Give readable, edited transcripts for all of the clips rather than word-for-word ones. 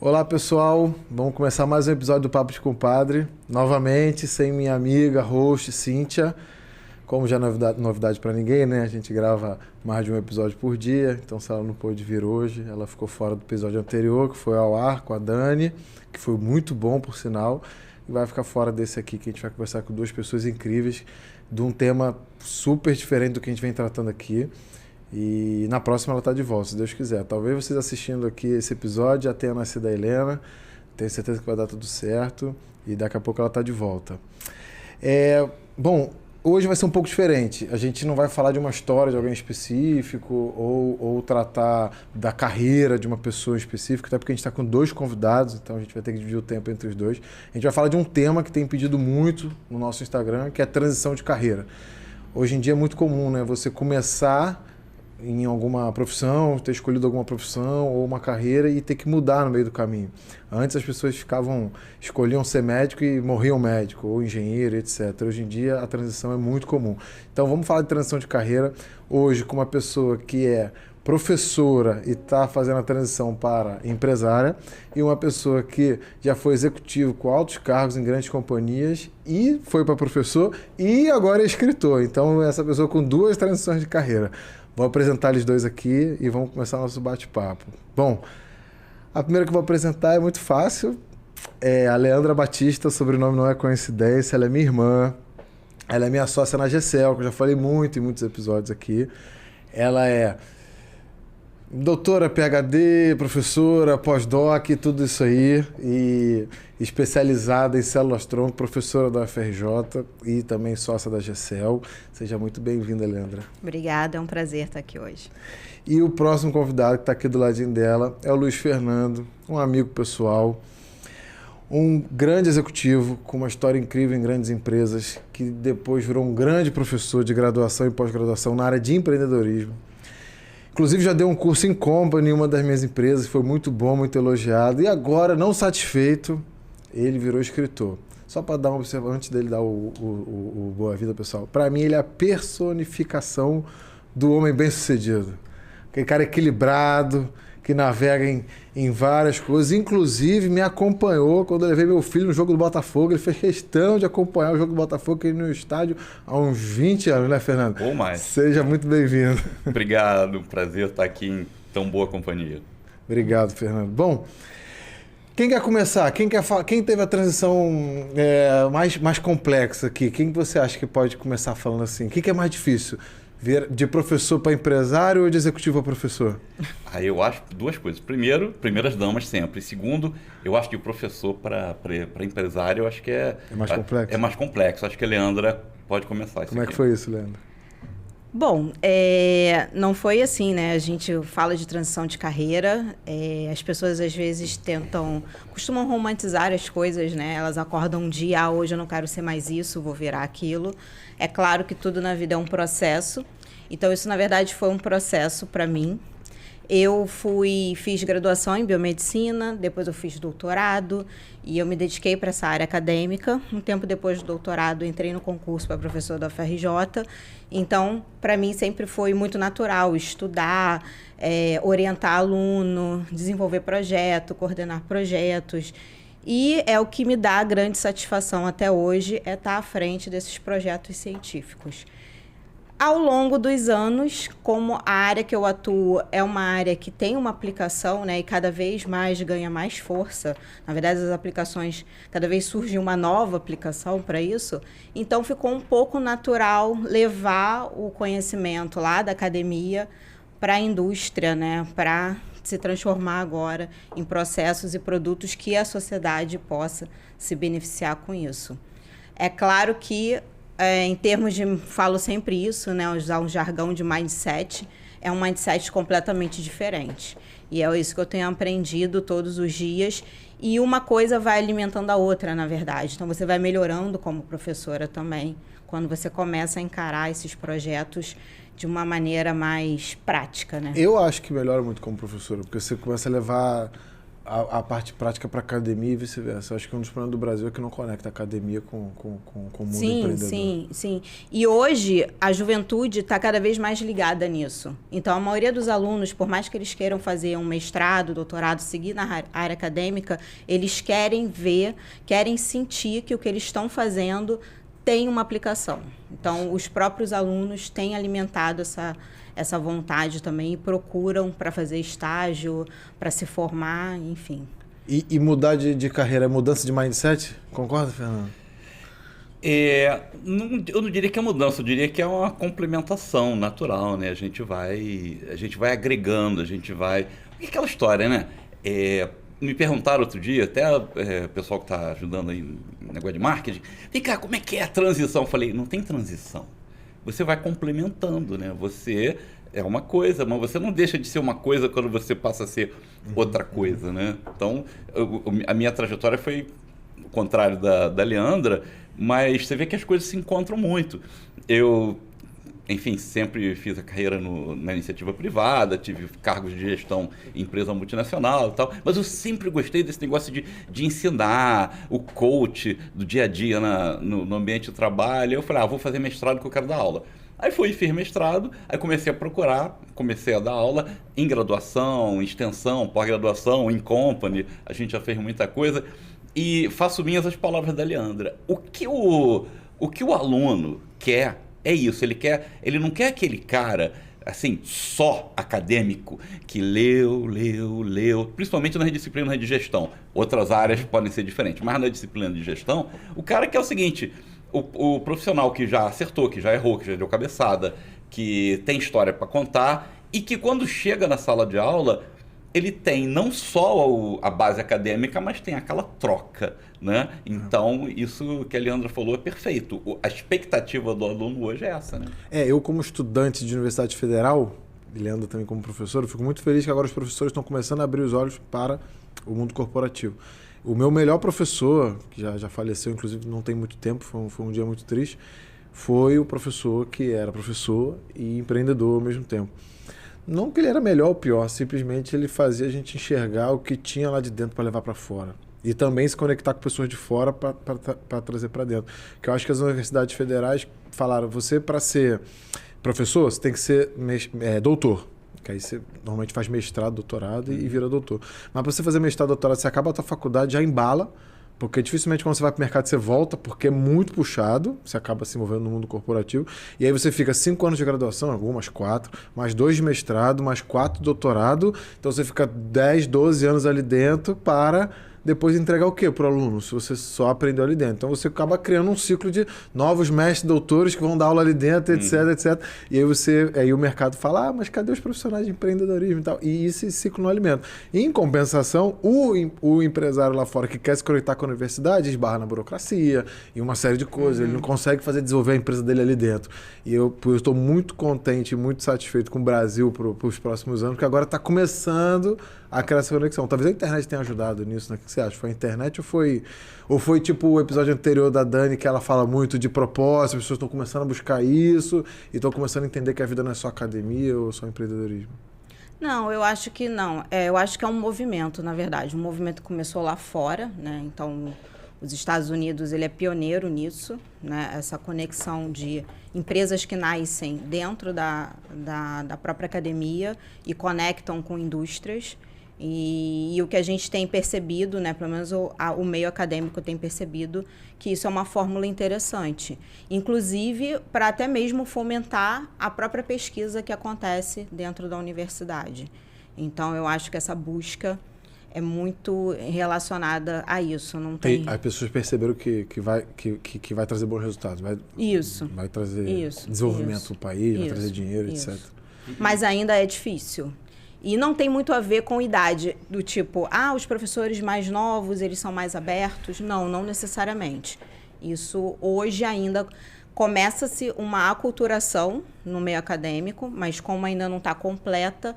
Olá pessoal, vamos começar mais um episódio do Papo de Compadre, novamente sem minha amiga, host, Cíntia. Como já é novidade para ninguém, né? A gente grava mais de um episódio por dia, então se ela não pôde vir hoje, ela ficou fora do episódio anterior, que foi ao ar com a Dani, que foi muito bom, por sinal, e vai ficar fora desse aqui, que a gente vai conversar com duas pessoas incríveis, de um tema super diferente do que a gente vem tratando aqui. E na próxima ela está de volta, se Deus quiser. Talvez vocês assistindo aqui esse episódio já tenha nascido a Helena. Tenho certeza que vai dar tudo certo. E daqui a pouco ela está de volta. Bom, hoje vai ser um pouco diferente. A gente não vai falar de uma história de alguém específico ou tratar da carreira de uma pessoa específica, até porque a gente está com dois convidados, então a gente vai ter que dividir o tempo entre os dois. A gente vai falar de um tema que tem pedido muito no nosso Instagram, que é a transição de carreira. Hoje em dia é muito comum, né? Você começar em alguma profissão, ter escolhido alguma profissão ou uma carreira e ter que mudar no meio do caminho. Antes as pessoas escolhiam ser médico e morriam médico, ou engenheiro, etc. Hoje em dia a transição é muito comum. Então vamos falar de transição de carreira hoje com uma pessoa que é professora e está fazendo a transição para empresária e uma pessoa que já foi executivo com altos cargos em grandes companhias e foi para professor e agora é escritor. Então essa pessoa com duas transições de carreira. Vou apresentar eles dois aqui e vamos começar o nosso bate-papo. Bom, a primeira que eu vou apresentar é muito fácil. É a Leandra Batista, o sobrenome não é coincidência, ela é minha irmã. Ela é minha sócia na GCL, que eu já falei muito em muitos episódios aqui. Ela é doutora, PhD, professora, pós-doc, tudo isso aí. E especializada em células-tronco, professora da UFRJ e também sócia da GCL. Seja muito bem-vinda, Leandra. Obrigada, é um prazer estar aqui hoje. E o próximo convidado que está aqui do ladinho dela é o Luiz Fernando, um amigo pessoal, um grande executivo com uma história incrível em grandes empresas, que depois virou um grande professor de graduação e pós-graduação na área de empreendedorismo. Inclusive já deu um curso em company em uma das minhas empresas, foi muito bom, muito elogiado. E agora, não satisfeito, ele virou escritor. Só para dar uma observação, antes dele dar o boa vida, pessoal. Para mim, ele é a personificação do homem bem-sucedido. Aquele cara equilibrado, que navega em várias coisas. Inclusive, me acompanhou quando eu levei meu filho no jogo do Botafogo. Ele fez questão de acompanhar o jogo do Botafogo, que ele no estádio há uns 20 anos, né, Fernando? Ou mais. Seja muito bem-vindo. Obrigado, prazer estar aqui em tão boa companhia. Obrigado, Fernando. Bom, quem quer começar? Quem teve a transição mais complexa aqui? Quem você acha que pode começar falando assim? O que é mais difícil? Ver de professor para empresário ou de executivo a professor? Aí eu acho duas coisas. Primeiro, primeiras damas sempre. Segundo, eu acho que o professor para empresário, eu acho que é mais complexo. É mais complexo. Acho que a Leandra pode começar isso. Como é que foi isso, Leandra? Bom, não foi assim, né? A gente fala de transição de carreira, as pessoas às vezes costumam romantizar as coisas, né? Elas acordam um dia, hoje eu não quero ser mais isso, vou virar aquilo. É claro que tudo na vida é um processo, então isso na verdade foi um processo para mim. Eu fiz graduação em biomedicina, depois eu fiz doutorado e eu me dediquei para essa área acadêmica. Um tempo depois do doutorado, entrei no concurso para professor da UFRJ. Então, para mim, sempre foi muito natural estudar, orientar aluno, desenvolver projeto, coordenar projetos. E é o que me dá grande satisfação até hoje, é estar à frente desses projetos científicos. Ao longo dos anos, como a área que eu atuo é uma área que tem uma aplicação, né, e cada vez mais ganha mais força, na verdade as aplicações, cada vez surge uma nova aplicação para isso, então ficou um pouco natural levar o conhecimento lá da academia para a indústria, né, para se transformar agora em processos e produtos que a sociedade possa se beneficiar com isso. É claro que em termos de, falo sempre isso, né, usar um jargão de mindset, é um mindset completamente diferente. E é isso que eu tenho aprendido todos os dias. E uma coisa vai alimentando a outra, na verdade. Então, você vai melhorando como professora também, quando você começa a encarar esses projetos de uma maneira mais prática, né? Eu acho que melhora muito como professora, porque você começa a levar a parte prática para academia e vice-versa. Acho que um dos problemas do Brasil é que não conecta a academia com o mundo empreendedor. Sim. E hoje a juventude está cada vez mais ligada nisso. Então, a maioria dos alunos, por mais que eles queiram fazer um mestrado, doutorado, seguir na área acadêmica, eles querem ver, querem sentir que o que eles estão fazendo tem uma aplicação. Então, os próprios alunos têm alimentado essa vontade também e procuram para fazer estágio, para se formar, enfim. E mudar de carreira é mudança de mindset? Concorda, Fernando? Eu não diria que é mudança, eu diria que é uma complementação natural, né? A gente vai agregando, a gente vai... Porque é aquela história, né? Me perguntaram outro dia, até o pessoal que está ajudando aí no negócio de marketing, vem cá, como é que é a transição? Eu falei, não tem transição. Você vai complementando, né? Você é uma coisa, mas você não deixa de ser uma coisa quando você passa a ser outra coisa, né? Então, a minha trajetória foi o contrário da Leandra, mas você vê que as coisas se encontram muito. Eu, enfim, sempre fiz a carreira na iniciativa privada, tive cargos de gestão em empresa multinacional e tal, mas eu sempre gostei desse negócio de ensinar, o coach do dia a dia no ambiente de trabalho. Eu falei, vou fazer mestrado que eu quero dar aula. Aí fiz mestrado, aí comecei a procurar, comecei a dar aula em graduação, em extensão, pós-graduação, em company, a gente já fez muita coisa, e faço minhas as palavras da Leandra. O que o aluno quer é isso, ele não quer aquele cara, assim, só acadêmico, que leu, principalmente nas disciplinas de gestão. Outras áreas podem ser diferentes, mas na disciplina de gestão, o cara quer o seguinte, o profissional que já acertou, que já errou, que já deu cabeçada, que tem história para contar e que quando chega na sala de aula, ele tem não só a base acadêmica, mas tem aquela troca, né? Então, isso que a Leandra falou é perfeito. A expectativa do aluno hoje é essa, né? Eu como estudante de Universidade Federal, e Leandra também como professor, eu fico muito feliz que agora os professores estão começando a abrir os olhos para o mundo corporativo. O meu melhor professor, que já faleceu, inclusive não tem muito tempo, foi um dia muito triste, foi o professor que era professor e empreendedor ao mesmo tempo. Não que ele era melhor ou pior, simplesmente ele fazia a gente enxergar o que tinha lá de dentro para levar para fora. E também se conectar com pessoas de fora para trazer para dentro. Que eu acho que as universidades federais falaram, você para ser professor, você tem que ser doutor. Que aí você normalmente faz mestrado, doutorado e vira doutor. Mas para você fazer mestrado, doutorado, você acaba a tua faculdade, já embala, porque dificilmente quando você vai para o mercado você volta, porque é muito puxado, você acaba se envolvendo no mundo corporativo, e aí você fica 5 anos de graduação, algumas 4, mais 2 de mestrado, mais 4 de doutorado, então você fica 10, 12 anos ali dentro para depois entregar o quê para o aluno, se você só aprendeu ali dentro? Então você acaba criando um ciclo de novos mestres, doutores que vão dar aula ali dentro, etc, etc. E aí o mercado fala, mas cadê os profissionais de empreendedorismo e tal? E esse ciclo não alimenta. E, em compensação, o empresário lá fora que quer se conectar com a universidade esbarra na burocracia e uma série de coisas. Ele não consegue desenvolver a empresa dele ali dentro. E eu estou muito contente e muito satisfeito com o Brasil para os próximos anos, porque agora está começando a criar essa conexão. Talvez a internet tenha ajudado nisso, né? O que você acha? Foi a internet ou foi tipo o episódio anterior da Dani, que ela fala muito de propósito, as pessoas estão começando a buscar isso e estão começando a entender que a vida não é só academia ou só empreendedorismo? Não, eu acho que não. Eu acho que é um movimento, na verdade. Um movimento que começou lá fora, né? Então, os Estados Unidos, ele é pioneiro nisso, né? Essa conexão de empresas que nascem dentro da própria academia e conectam com indústrias. E o que a gente tem percebido, né, pelo menos o meio acadêmico tem percebido, que isso é uma fórmula interessante. Inclusive, para até mesmo fomentar a própria pesquisa que acontece dentro da universidade. Então, eu acho que essa busca é muito relacionada a isso. Não tem... As pessoas perceberam que vai trazer bons resultados. Vai trazer desenvolvimento para o país, vai trazer dinheiro, etc. Mas ainda é difícil. E não tem muito a ver com idade, do tipo, os professores mais novos, eles são mais abertos. Não necessariamente. Isso hoje ainda começa-se uma aculturação no meio acadêmico, mas como ainda não está completa,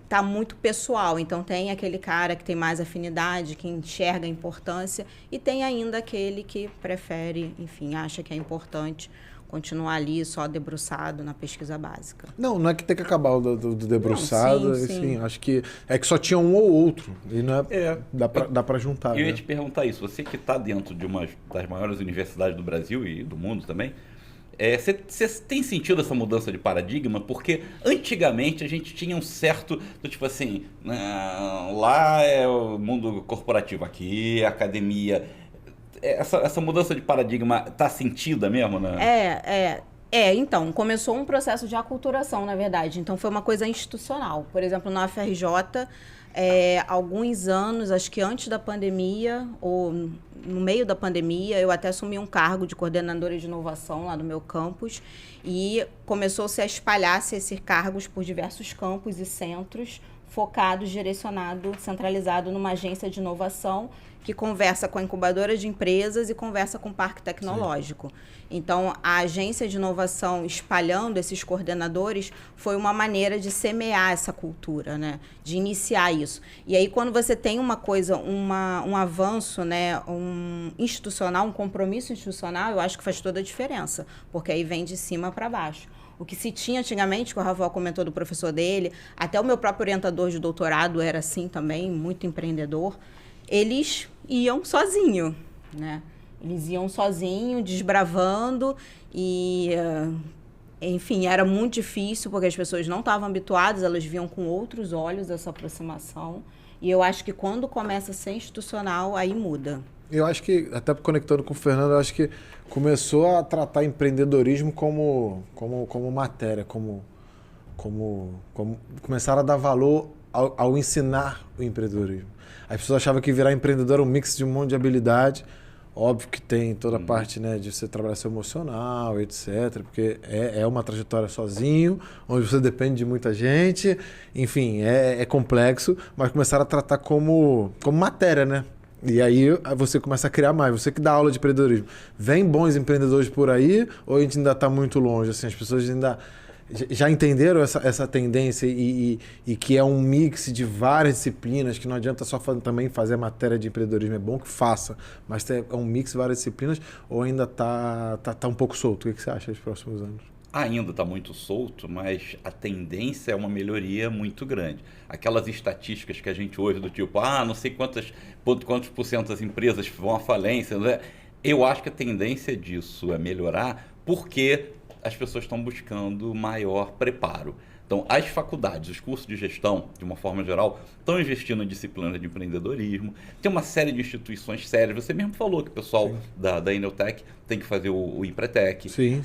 está muito pessoal. Então tem aquele cara que tem mais afinidade, que enxerga a importância, e tem ainda aquele que prefere, enfim, acha que é importante continuar ali só debruçado na pesquisa básica. Não é que tem que acabar o do debruçado, Não, sim. assim, acho que é que só tinha um ou outro, e não dá pra juntar. Eu ia né? te perguntar isso. Você que está dentro de uma das maiores universidades do Brasil e do mundo também, você tem sentido essa mudança de paradigma? Porque antigamente a gente tinha um certo, do tipo assim, lá é o mundo corporativo, aqui é a academia. Essa mudança de paradigma está sentida mesmo, né? Então, começou um processo de aculturação, na verdade. Então, foi uma coisa institucional. Por exemplo, na UFRJ, alguns anos, acho que antes da pandemia, ou no meio da pandemia, eu até assumi um cargo de coordenadora de inovação lá no meu campus, e começou-se a espalhar-se esses cargos por diversos campos e centros, focado, direcionado, centralizado numa agência de inovação que conversa com a incubadora de empresas e conversa com o parque tecnológico. Sim. Então, a agência de inovação espalhando esses coordenadores foi uma maneira de semear essa cultura, né? De iniciar isso. E aí, quando você tem uma coisa, um avanço, né? Institucional, um compromisso institucional, eu acho que faz toda a diferença, porque aí vem de cima para baixo. O que se tinha antigamente, que o Rafael comentou do professor dele, até o meu próprio orientador de doutorado era assim também, muito empreendedor, eles iam sozinho, né? Eles iam sozinho, desbravando e, enfim, era muito difícil porque as pessoas não estavam habituadas, elas viam com outros olhos essa aproximação. E eu acho que quando começa a ser institucional, aí muda. Eu acho que, até conectando com o Fernando, eu acho que começou a tratar empreendedorismo como matéria, começaram a dar valor ao ensinar o empreendedorismo. As pessoas achavam que virar empreendedor era um mix de um monte de habilidade. Óbvio que tem toda a parte, né, de você trabalhar seu emocional, etc. Porque é uma trajetória sozinho, onde você depende de muita gente. Enfim, é complexo, mas começaram a tratar como matéria, né? E aí você começa a criar mais. Você que dá aula de empreendedorismo. Vem bons empreendedores por aí ou a gente ainda está muito longe? Assim, as pessoas ainda já entenderam essa tendência e que é um mix de várias disciplinas, que não adianta só também fazer matéria de empreendedorismo, é bom que faça, mas é um mix de várias disciplinas, ou ainda tá um pouco solto? O que você acha dos próximos anos? Ainda está muito solto, mas a tendência é uma melhoria muito grande. Aquelas estatísticas que a gente ouve do tipo, não sei quantos por cento das empresas vão à falência, né? Eu acho que a tendência disso é melhorar porque as pessoas estão buscando maior preparo. Então, as faculdades, os cursos de gestão, de uma forma geral, estão investindo em disciplinas de empreendedorismo. Tem uma série de instituições sérias. Você mesmo falou que o pessoal da Eneltec tem que fazer o Empretec. Sim.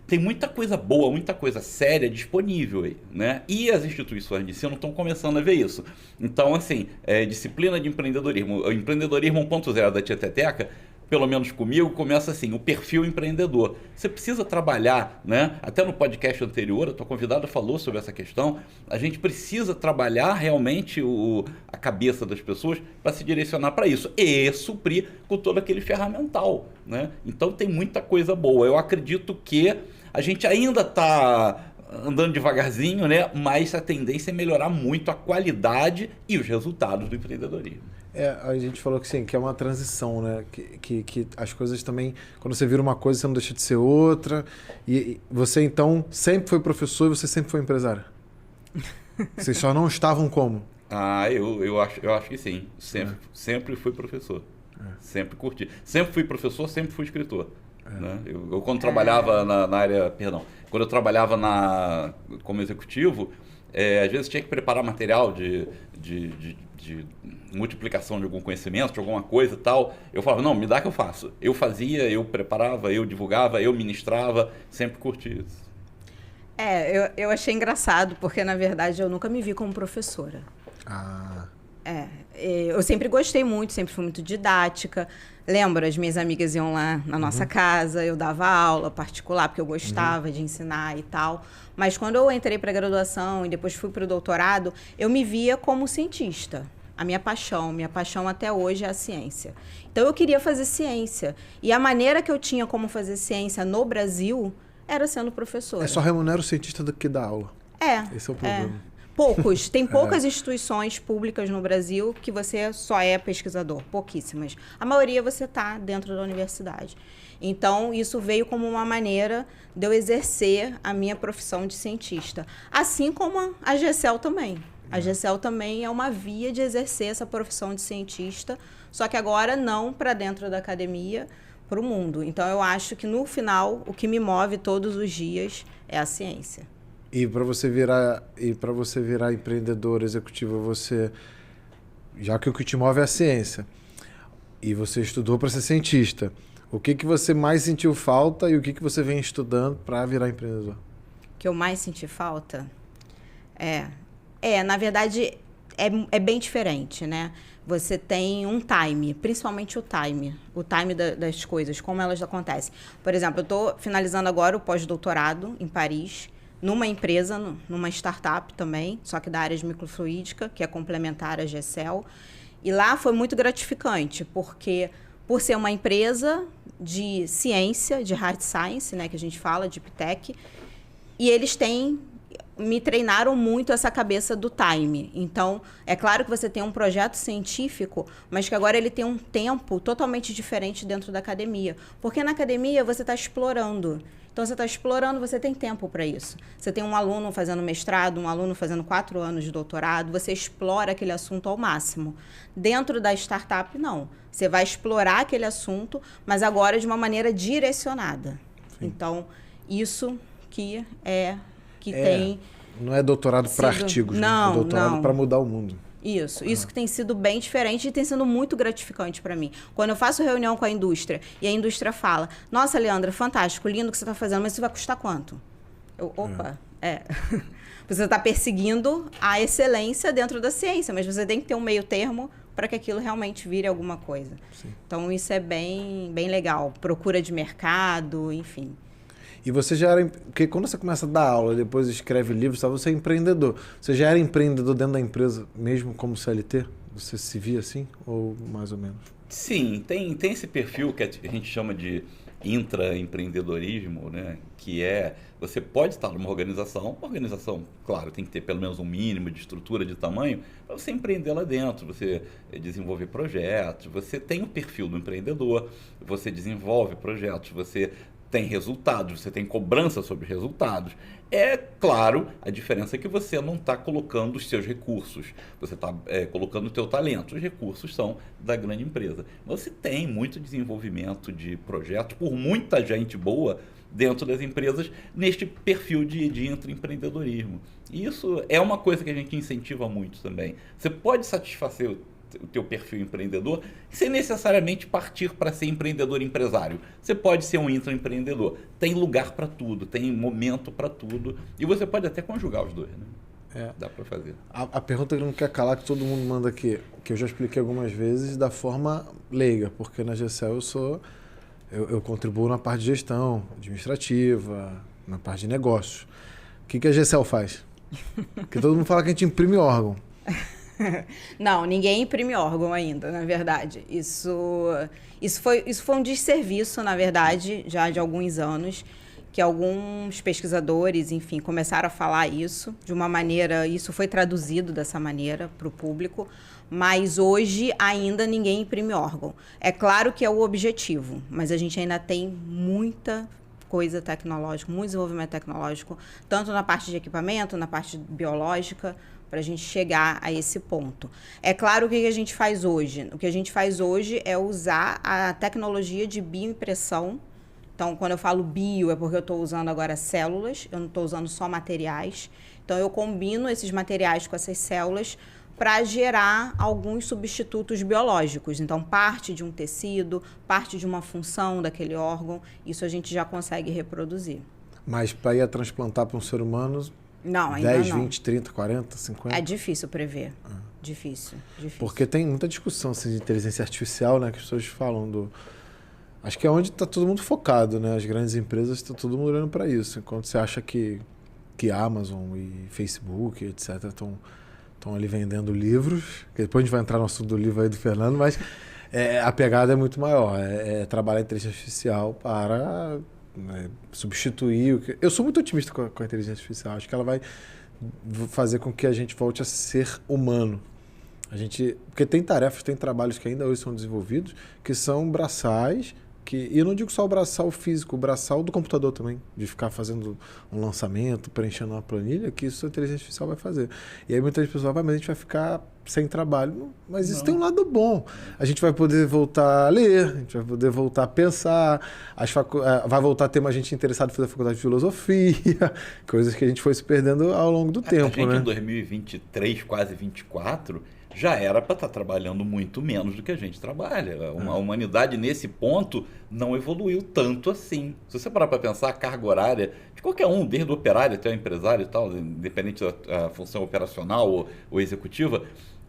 Tem muita coisa boa, muita coisa séria disponível aí, né? E as instituições de ensino estão começando a ver isso. Então, assim, disciplina de empreendedorismo. O empreendedorismo 1.0 da Tieteteca, pelo menos comigo, começa assim, o perfil empreendedor. Você precisa trabalhar, né? Até no podcast anterior, a tua convidada falou sobre essa questão. A gente precisa trabalhar realmente a cabeça das pessoas para se direcionar para isso e suprir com todo aquele ferramental, né? Então tem muita coisa boa. Eu acredito que a gente ainda está andando devagarzinho, né? Mas a tendência é melhorar muito a qualidade e os resultados do empreendedorismo. A gente falou que sim, que é uma transição, né? Que as coisas também, quando você vira uma coisa, você não deixa de ser outra. E você, então, sempre foi professor e você sempre foi empresário? Vocês só não estavam como? Eu acho que sim. Sempre fui professor. Sempre curti. Sempre fui professor, sempre fui escritor. Né? Eu quando trabalhava na área... Perdão. Quando eu trabalhava como executivo, às vezes tinha que preparar material de multiplicação de algum conhecimento, de alguma coisa e tal. Eu falava, não, me dá que eu faço. Eu fazia, eu preparava, eu divulgava, eu ministrava, sempre curti isso. Eu achei engraçado, porque na verdade eu nunca me vi como professora. Eu sempre gostei muito, sempre fui muito didática. Lembro, as minhas amigas iam lá na nossa casa, eu dava aula particular, porque eu gostava de ensinar e tal. Mas quando eu entrei para a graduação e depois fui para o doutorado, eu me via como cientista. A minha paixão até hoje é a ciência. Então eu queria fazer ciência. E a maneira que eu tinha como fazer ciência no Brasil era sendo professora. Só remunera o cientista do que dá aula. Esse é o problema. Poucos. Tem poucas instituições públicas no Brasil que você só é pesquisador. Pouquíssimas. A maioria você está dentro da universidade. Então, isso veio como uma maneira de eu exercer a minha profissão de cientista. Assim como a GCL também. A GCL também é uma via de exercer essa profissão de cientista, só que agora não para dentro da academia, para o mundo. Então, eu acho que, no final, o que me move todos os dias é a ciência. E para você virar empreendedor executivo, você, já que o que te move é a ciência, e você estudou para ser cientista, o que você mais sentiu falta e o que você vem estudando para virar empreendedor? O que eu mais senti falta? Na verdade, é bem diferente, né? Você tem um time, principalmente o time das coisas, como elas acontecem. Por exemplo, eu estou finalizando agora o pós-doutorado em Paris, numa empresa, numa startup também, só que da área de microfluídica, que é complementar à GCL. E lá foi muito gratificante, porque por ser uma empresa de ciência, de hard science, né, que a gente fala, de tech, e eles me treinaram muito essa cabeça do time. Então, é claro que você tem um projeto científico, mas que agora ele tem um tempo totalmente diferente dentro da academia. Porque na academia você está explorando. Então, você está explorando, você tem tempo para isso. Você tem um aluno fazendo mestrado, um aluno fazendo 4 anos de doutorado, você explora aquele assunto ao máximo. Dentro da startup, não. Você vai explorar aquele assunto, mas agora de uma maneira direcionada. Sim. Então, isso que tem... Não é doutorado para artigos, não, né? É doutorado para mudar o mundo. Isso que tem sido bem diferente e tem sido muito gratificante para mim. Quando eu faço reunião com a indústria e a indústria fala, nossa, Leandra, fantástico, lindo o que você está fazendo, mas isso vai custar quanto? Você está perseguindo a excelência dentro da ciência, mas você tem que ter um meio termo para que aquilo realmente vire alguma coisa. Sim. Então, isso é bem, bem legal. Procura de mercado, enfim. E você já era... Porque quando você começa a dar aula, depois escreve livros, você é empreendedor. Você já era empreendedor dentro da empresa, mesmo como CLT? Você se via assim? Ou mais ou menos? Sim, tem esse perfil que a gente chama de intraempreendedorismo, né? Que é... Você pode estar numa organização, claro, tem que ter pelo menos um mínimo de estrutura, de tamanho, para você empreender lá dentro, você desenvolver projetos, você tem o perfil do empreendedor, você desenvolve projetos, você tem resultados, você tem cobrança sobre resultados. É claro, a diferença é que você não está colocando os seus recursos, você está colocando o teu talento. Os recursos são da grande empresa. Você tem muito desenvolvimento de projetos por muita gente boa dentro das empresas neste perfil de intraempreendedorismo. E isso é uma coisa que a gente incentiva muito também. Você pode satisfazer o teu perfil empreendedor sem necessariamente partir para ser empreendedor empresário. Você pode ser um intraempreendedor. Tem lugar para tudo, tem momento para tudo. E você pode até conjugar os dois, né? Dá para fazer. A pergunta que não quer calar, que todo mundo manda aqui, que eu já expliquei algumas vezes, da forma leiga, porque na GCL eu contribuo na parte de gestão administrativa, na parte de negócios. O que a GCL faz? Porque todo mundo fala que a gente imprime órgão. Não, ninguém imprime órgão ainda, na verdade. Isso foi um desserviço, na verdade, já de alguns anos, que alguns pesquisadores, enfim, começaram a falar isso de uma maneira, isso foi traduzido dessa maneira para o público, mas hoje ainda ninguém imprime órgão. É claro que é o objetivo, mas a gente ainda tem muita coisa tecnológica, muito desenvolvimento tecnológico, tanto na parte de equipamento, na parte biológica, para a gente chegar a esse ponto. É claro, o que a gente faz hoje? O que a gente faz hoje é usar a tecnologia de bioimpressão. Então, quando eu falo bio, é porque eu estou usando agora células, eu não estou usando só materiais. Então, eu combino esses materiais com essas células para gerar alguns substitutos biológicos. Então, parte de um tecido, parte de uma função daquele órgão, isso a gente já consegue reproduzir. Mas para ir a transplantar para um ser humano... Não, ainda 10, não. 20, 30, 40, 50? É difícil prever. Difícil. Porque tem muita discussão assim, de inteligência artificial, né? Que as pessoas falam do... Acho que é onde está todo mundo focado, né? As grandes empresas estão todo mundo olhando para isso. Enquanto você acha que Amazon e Facebook, etc., estão ali vendendo livros. Que depois a gente vai entrar no assunto do livro aí do Fernando, mas a pegada é muito maior. É trabalhar a inteligência artificial para... substituir o que... Eu sou muito otimista com a inteligência artificial. Acho que ela vai fazer com que a gente volte a ser humano. Porque tem tarefas, tem trabalhos que ainda hoje são desenvolvidos, que são braçais, e eu não digo só o braçal físico, o braçal do computador também, de ficar fazendo um lançamento, preenchendo uma planilha, que isso a inteligência artificial vai fazer. E aí muitas pessoas falam, mas a gente vai ficar sem trabalho. Mas isso tem um lado bom. A gente vai poder voltar a ler, a gente vai poder voltar a pensar, vai voltar a ter mais gente interessada em fazer a faculdade de filosofia, coisas que a gente foi se perdendo ao longo do tempo. A gente né? Em 2023, quase 24, já era para estar trabalhando muito menos do que a gente trabalha. A humanidade, nesse ponto, não evoluiu tanto assim. Se você parar para pensar, a carga horária de qualquer um, desde o operário até o empresário e tal, independente da função operacional ou executiva,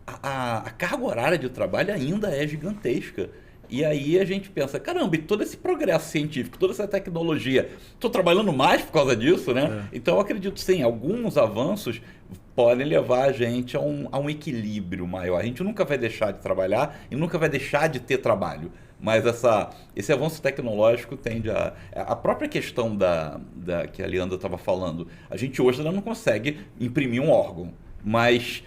a carga horária de trabalho ainda é gigantesca. E aí a gente pensa, caramba, e todo esse progresso científico, toda essa tecnologia, estou trabalhando mais por causa disso, né? Então eu acredito sim, alguns avanços podem levar a gente a um equilíbrio maior. A gente nunca vai deixar de trabalhar e nunca vai deixar de ter trabalho. Mas esse avanço tecnológico tende a própria questão que a Leandra estava falando. A gente hoje ainda não consegue imprimir um órgão, mas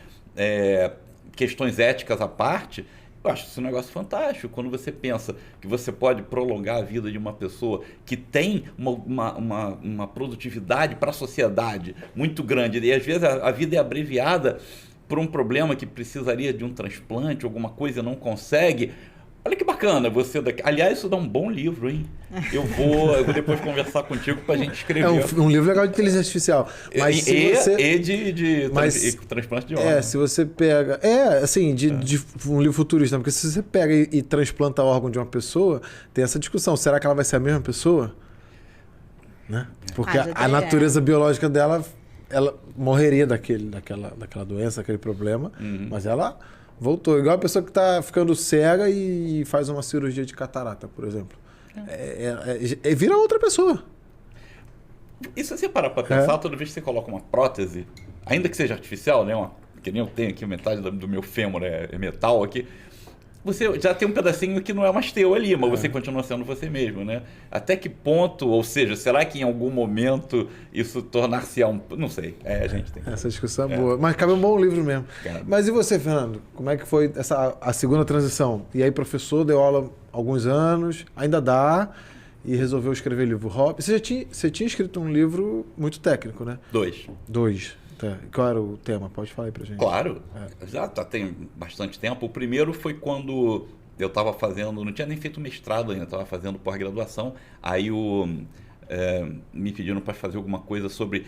questões éticas à parte, eu acho isso um negócio fantástico. Quando você pensa que você pode prolongar a vida de uma pessoa que tem uma produtividade para a sociedade muito grande, e às vezes a vida é abreviada por um problema que precisaria de um transplante, alguma coisa, e não consegue. Olha que bacana você daqui. Aliás, isso dá um bom livro, hein? Eu vou depois conversar contigo para a gente escrever. É um livro legal de inteligência artificial. Mas de transplante de órgão. Se você pega... de um livro futurista. Porque se você pega e transplanta órgão de uma pessoa, tem essa discussão. Será que ela vai ser a mesma pessoa? Né? Porque a natureza biológica dela, ela morreria daquela doença, daquele problema. Mas ela... voltou. Igual a pessoa que está ficando cega e faz uma cirurgia de catarata, por exemplo. Vira outra pessoa. E se você parar para pensar, toda vez que você coloca uma prótese, ainda que seja artificial, né, que nem eu tenho aqui, metade do meu fêmur é metal aqui, você já tem um pedacinho que não é mais teu ali, mas você continua sendo você mesmo, né? Até que ponto, ou seja, será que em algum momento isso tornar-se não sei, a gente tem que... Essa discussão é boa, mas cabe um bom livro mesmo. Mas e você, Fernando? Como é que foi a segunda transição? E aí, professor, deu aula há alguns anos, ainda dá, e resolveu escrever livro Hop. Você tinha escrito um livro muito técnico, né? Dois. Qual era o tema? Pode falar aí pra gente. Claro, já tem bastante tempo. O primeiro foi quando eu estava fazendo, não tinha nem feito mestrado ainda, estava fazendo pós-graduação, aí me pediram para fazer alguma coisa sobre...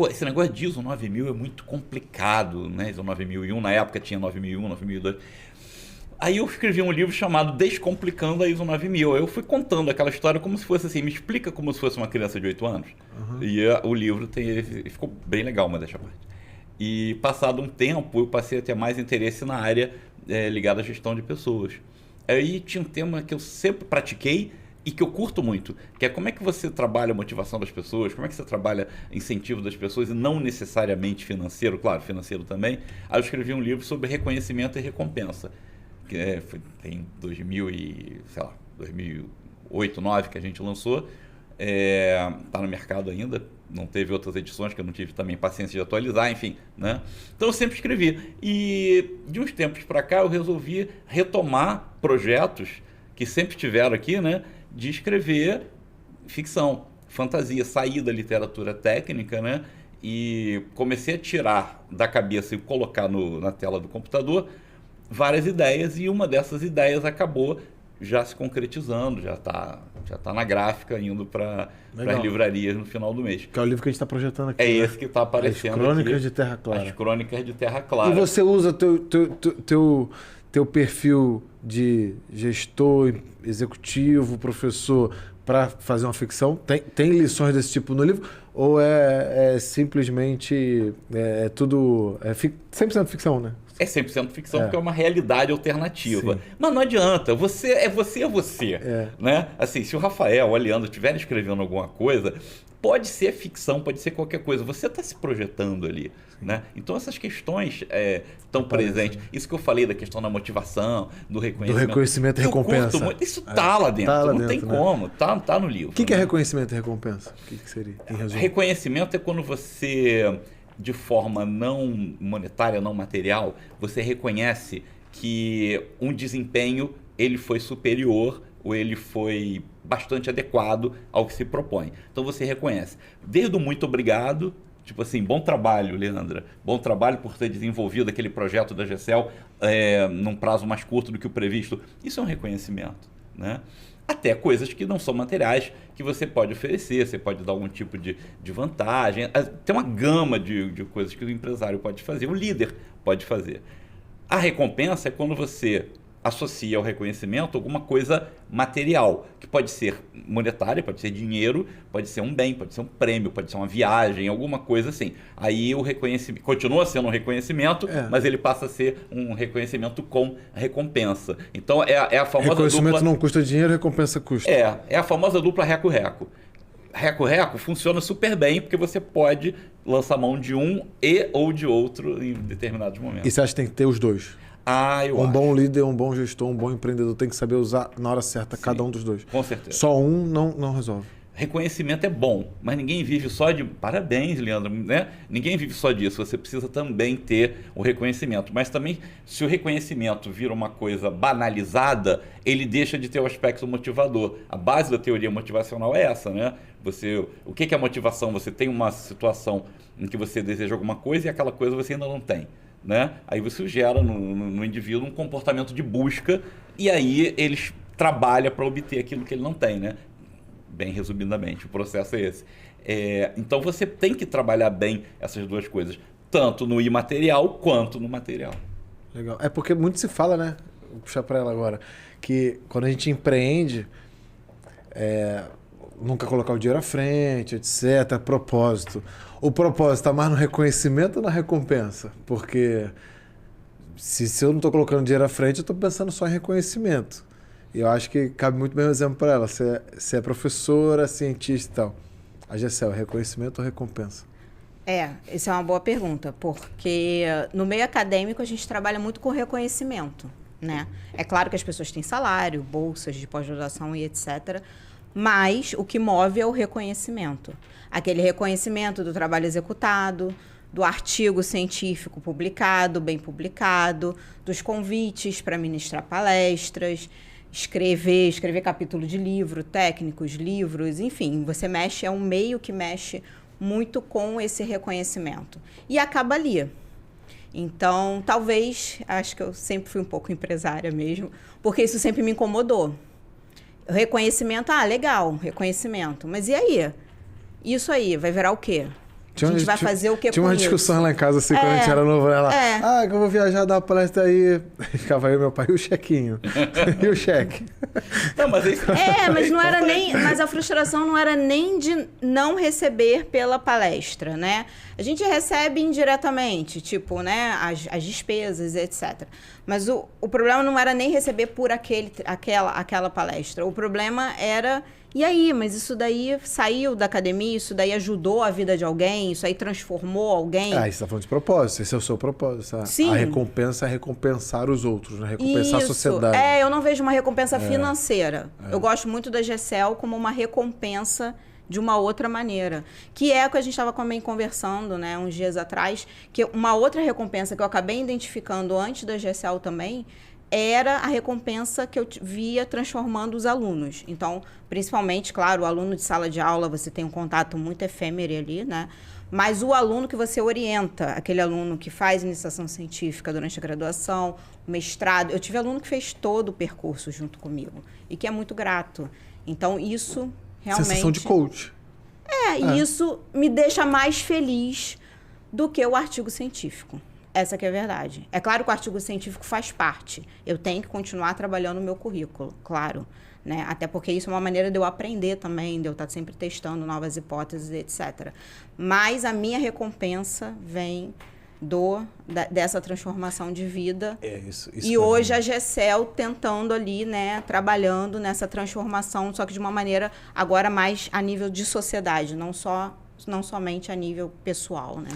esse negócio de ISO 9000 é muito complicado, né? ISO 9001, na época tinha 9001, 9002... Aí eu escrevi um livro chamado Descomplicando a ISO 9000. Eu fui contando aquela história como se fosse assim, me explica como se fosse uma criança de 8 anos. E o livro ficou bem legal, mas deixa a parte. E passado um tempo, eu passei a ter mais interesse na área ligada à gestão de pessoas. Aí tinha um tema que eu sempre pratiquei e que eu curto muito, que é como é que você trabalha a motivação das pessoas, como é que você trabalha incentivo das pessoas, e não necessariamente financeiro, claro, financeiro também. Aí eu escrevi um livro sobre reconhecimento e recompensa. Tem 2008, 2009 que a gente lançou, está no mercado ainda, não teve outras edições que eu não tive também paciência de atualizar, enfim, né? Então eu sempre escrevi, e de uns tempos para cá eu resolvi retomar projetos que sempre tiveram aqui, né, de escrever ficção, fantasia, sair da literatura técnica, né, e comecei a tirar da cabeça e colocar na tela do computador várias ideias, e uma dessas ideias acabou já se concretizando, já tá na gráfica, indo para as livrarias no final do mês. Que é o livro que a gente está projetando aqui. Esse que está aparecendo aqui. As Crônicas de Terra Clara. As Crônicas de Terra Clara. E você usa teu perfil de gestor, executivo, professor, para fazer uma ficção? Tem lições desse tipo no livro? Ou é simplesmente tudo... 100% ficção, né? É 100% ficção, porque é uma realidade alternativa. Sim. Mas não adianta, você é você. Né? Assim, se o Rafael ou a Leandra estiverem escrevendo alguma coisa, pode ser ficção, pode ser qualquer coisa. Você está se projetando ali. Né? Então essas questões estão presentes. Isso que eu falei da questão da motivação, do reconhecimento. Do reconhecimento e recompensa. Isso está lá dentro, não tem como. Tá no livro. O que é reconhecimento e recompensa? O que seria? Em resumo? Reconhecimento é quando você de forma não monetária, não material, você reconhece que um desempenho ele foi superior ou ele foi bastante adequado ao que se propõe. Então você reconhece. Desde o muito obrigado, tipo assim, bom trabalho, Leandra, bom trabalho por ter desenvolvido aquele projeto da GECEL num prazo mais curto do que o previsto. Isso é um reconhecimento, né? Até coisas que não são materiais que você pode oferecer, você pode dar algum tipo de vantagem. Tem uma gama de coisas que o empresário pode fazer, o líder pode fazer. A recompensa é quando você associa ao reconhecimento alguma coisa material, que pode ser monetária, pode ser dinheiro, pode ser um bem, pode ser um prêmio, pode ser uma viagem, alguma coisa assim. Aí o reconhecimento continua sendo um reconhecimento, mas ele passa a ser um reconhecimento com recompensa. Então é a famosa reconhecimento dupla... não custa dinheiro, recompensa custa. É a famosa dupla reco-reco. Reco-reco funciona super bem porque você pode lançar mão de um ou de outro em determinados momentos. E você acha que tem que ter os dois? Eu acho. Bom líder, um bom gestor, um bom empreendedor tem que saber usar na hora certa cada um dos dois. Com certeza. Só um não resolve. Reconhecimento é bom, mas ninguém vive só de... Parabéns, Leandro, né? Ninguém vive só disso, você precisa também ter o reconhecimento. Mas também, se o reconhecimento vira uma coisa banalizada, ele deixa de ter o aspecto motivador. A base da teoria motivacional é essa, né? O que é motivação? Você tem uma situação em que você deseja alguma coisa e aquela coisa você ainda não tem. Né? Aí você gera no indivíduo um comportamento de busca e aí ele trabalha para obter aquilo que ele não tem, né? Bem resumidamente, o processo é esse. Então você tem que trabalhar bem essas duas coisas, tanto no imaterial quanto no material. Legal. É porque muito se fala, né? Vou puxar para ela agora, que quando a gente empreende, nunca colocar o dinheiro à frente, etc. Propósito. O propósito está mais no reconhecimento ou na recompensa? Porque se eu não estou colocando dinheiro à frente, eu estou pensando só em reconhecimento. E eu acho que cabe muito bem um exemplo para ela. Você é professora, cientista e tal. A GECEL, reconhecimento ou recompensa? Essa é uma boa pergunta, porque no meio acadêmico a gente trabalha muito com reconhecimento, né? É claro que as pessoas têm salário, bolsas de pós-graduação e etc., mas o que move é o reconhecimento. Aquele reconhecimento do trabalho executado, do artigo científico publicado, bem publicado, dos convites para ministrar palestras, escrever capítulo de livro, técnicos, livros, enfim, você mexe, é um meio que mexe muito com esse reconhecimento. E acaba ali. Então, talvez, acho que eu sempre fui um pouco empresária mesmo, porque isso sempre me incomodou. Reconhecimento, legal, reconhecimento. Mas e aí? Isso aí, vai virar o quê? A gente vai fazer o que com isso? Tinha uma discussão lá em casa, assim, quando a gente era novo, ela... que eu vou viajar, dar uma palestra aí. Ficava aí meu pai, e o chequinho? E o cheque? Não, mas mas não era nem... Mas a frustração não era nem de não receber pela palestra, né? A gente recebe indiretamente, tipo, né, as despesas, etc. Mas o problema não era nem receber por aquela palestra. O problema era... E aí, mas isso daí saiu da academia, isso daí ajudou a vida de alguém, isso aí transformou alguém? Você está falando de propósito, esse é o seu propósito. Sim. A recompensa é recompensar os outros, né? Recompensar a sociedade. Eu não vejo uma recompensa financeira. Eu gosto muito da GECEL como uma recompensa de uma outra maneira. Que é o que a gente estava também conversando, né, uns dias atrás, que uma outra recompensa que eu acabei identificando antes da GECEL também era a recompensa que eu via transformando os alunos. Então, principalmente, claro, o aluno de sala de aula, você tem um contato muito efêmero ali, né? Mas o aluno que você orienta, aquele aluno que faz iniciação científica durante a graduação, o mestrado, eu tive aluno que fez todo o percurso junto comigo e que é muito grato. Então, isso realmente... Sensação de coach. E isso me deixa mais feliz do que o artigo científico. Essa que é a verdade. É claro que o artigo científico faz parte. Eu tenho que continuar trabalhando no meu currículo, claro. Né? Até porque isso é uma maneira de eu aprender também, de eu estar sempre testando novas hipóteses, etc. Mas a minha recompensa vem dessa transformação de vida. Isso e hoje a GECEL tentando ali, né, trabalhando nessa transformação, só que de uma maneira agora mais a nível de sociedade, não somente a nível pessoal, né?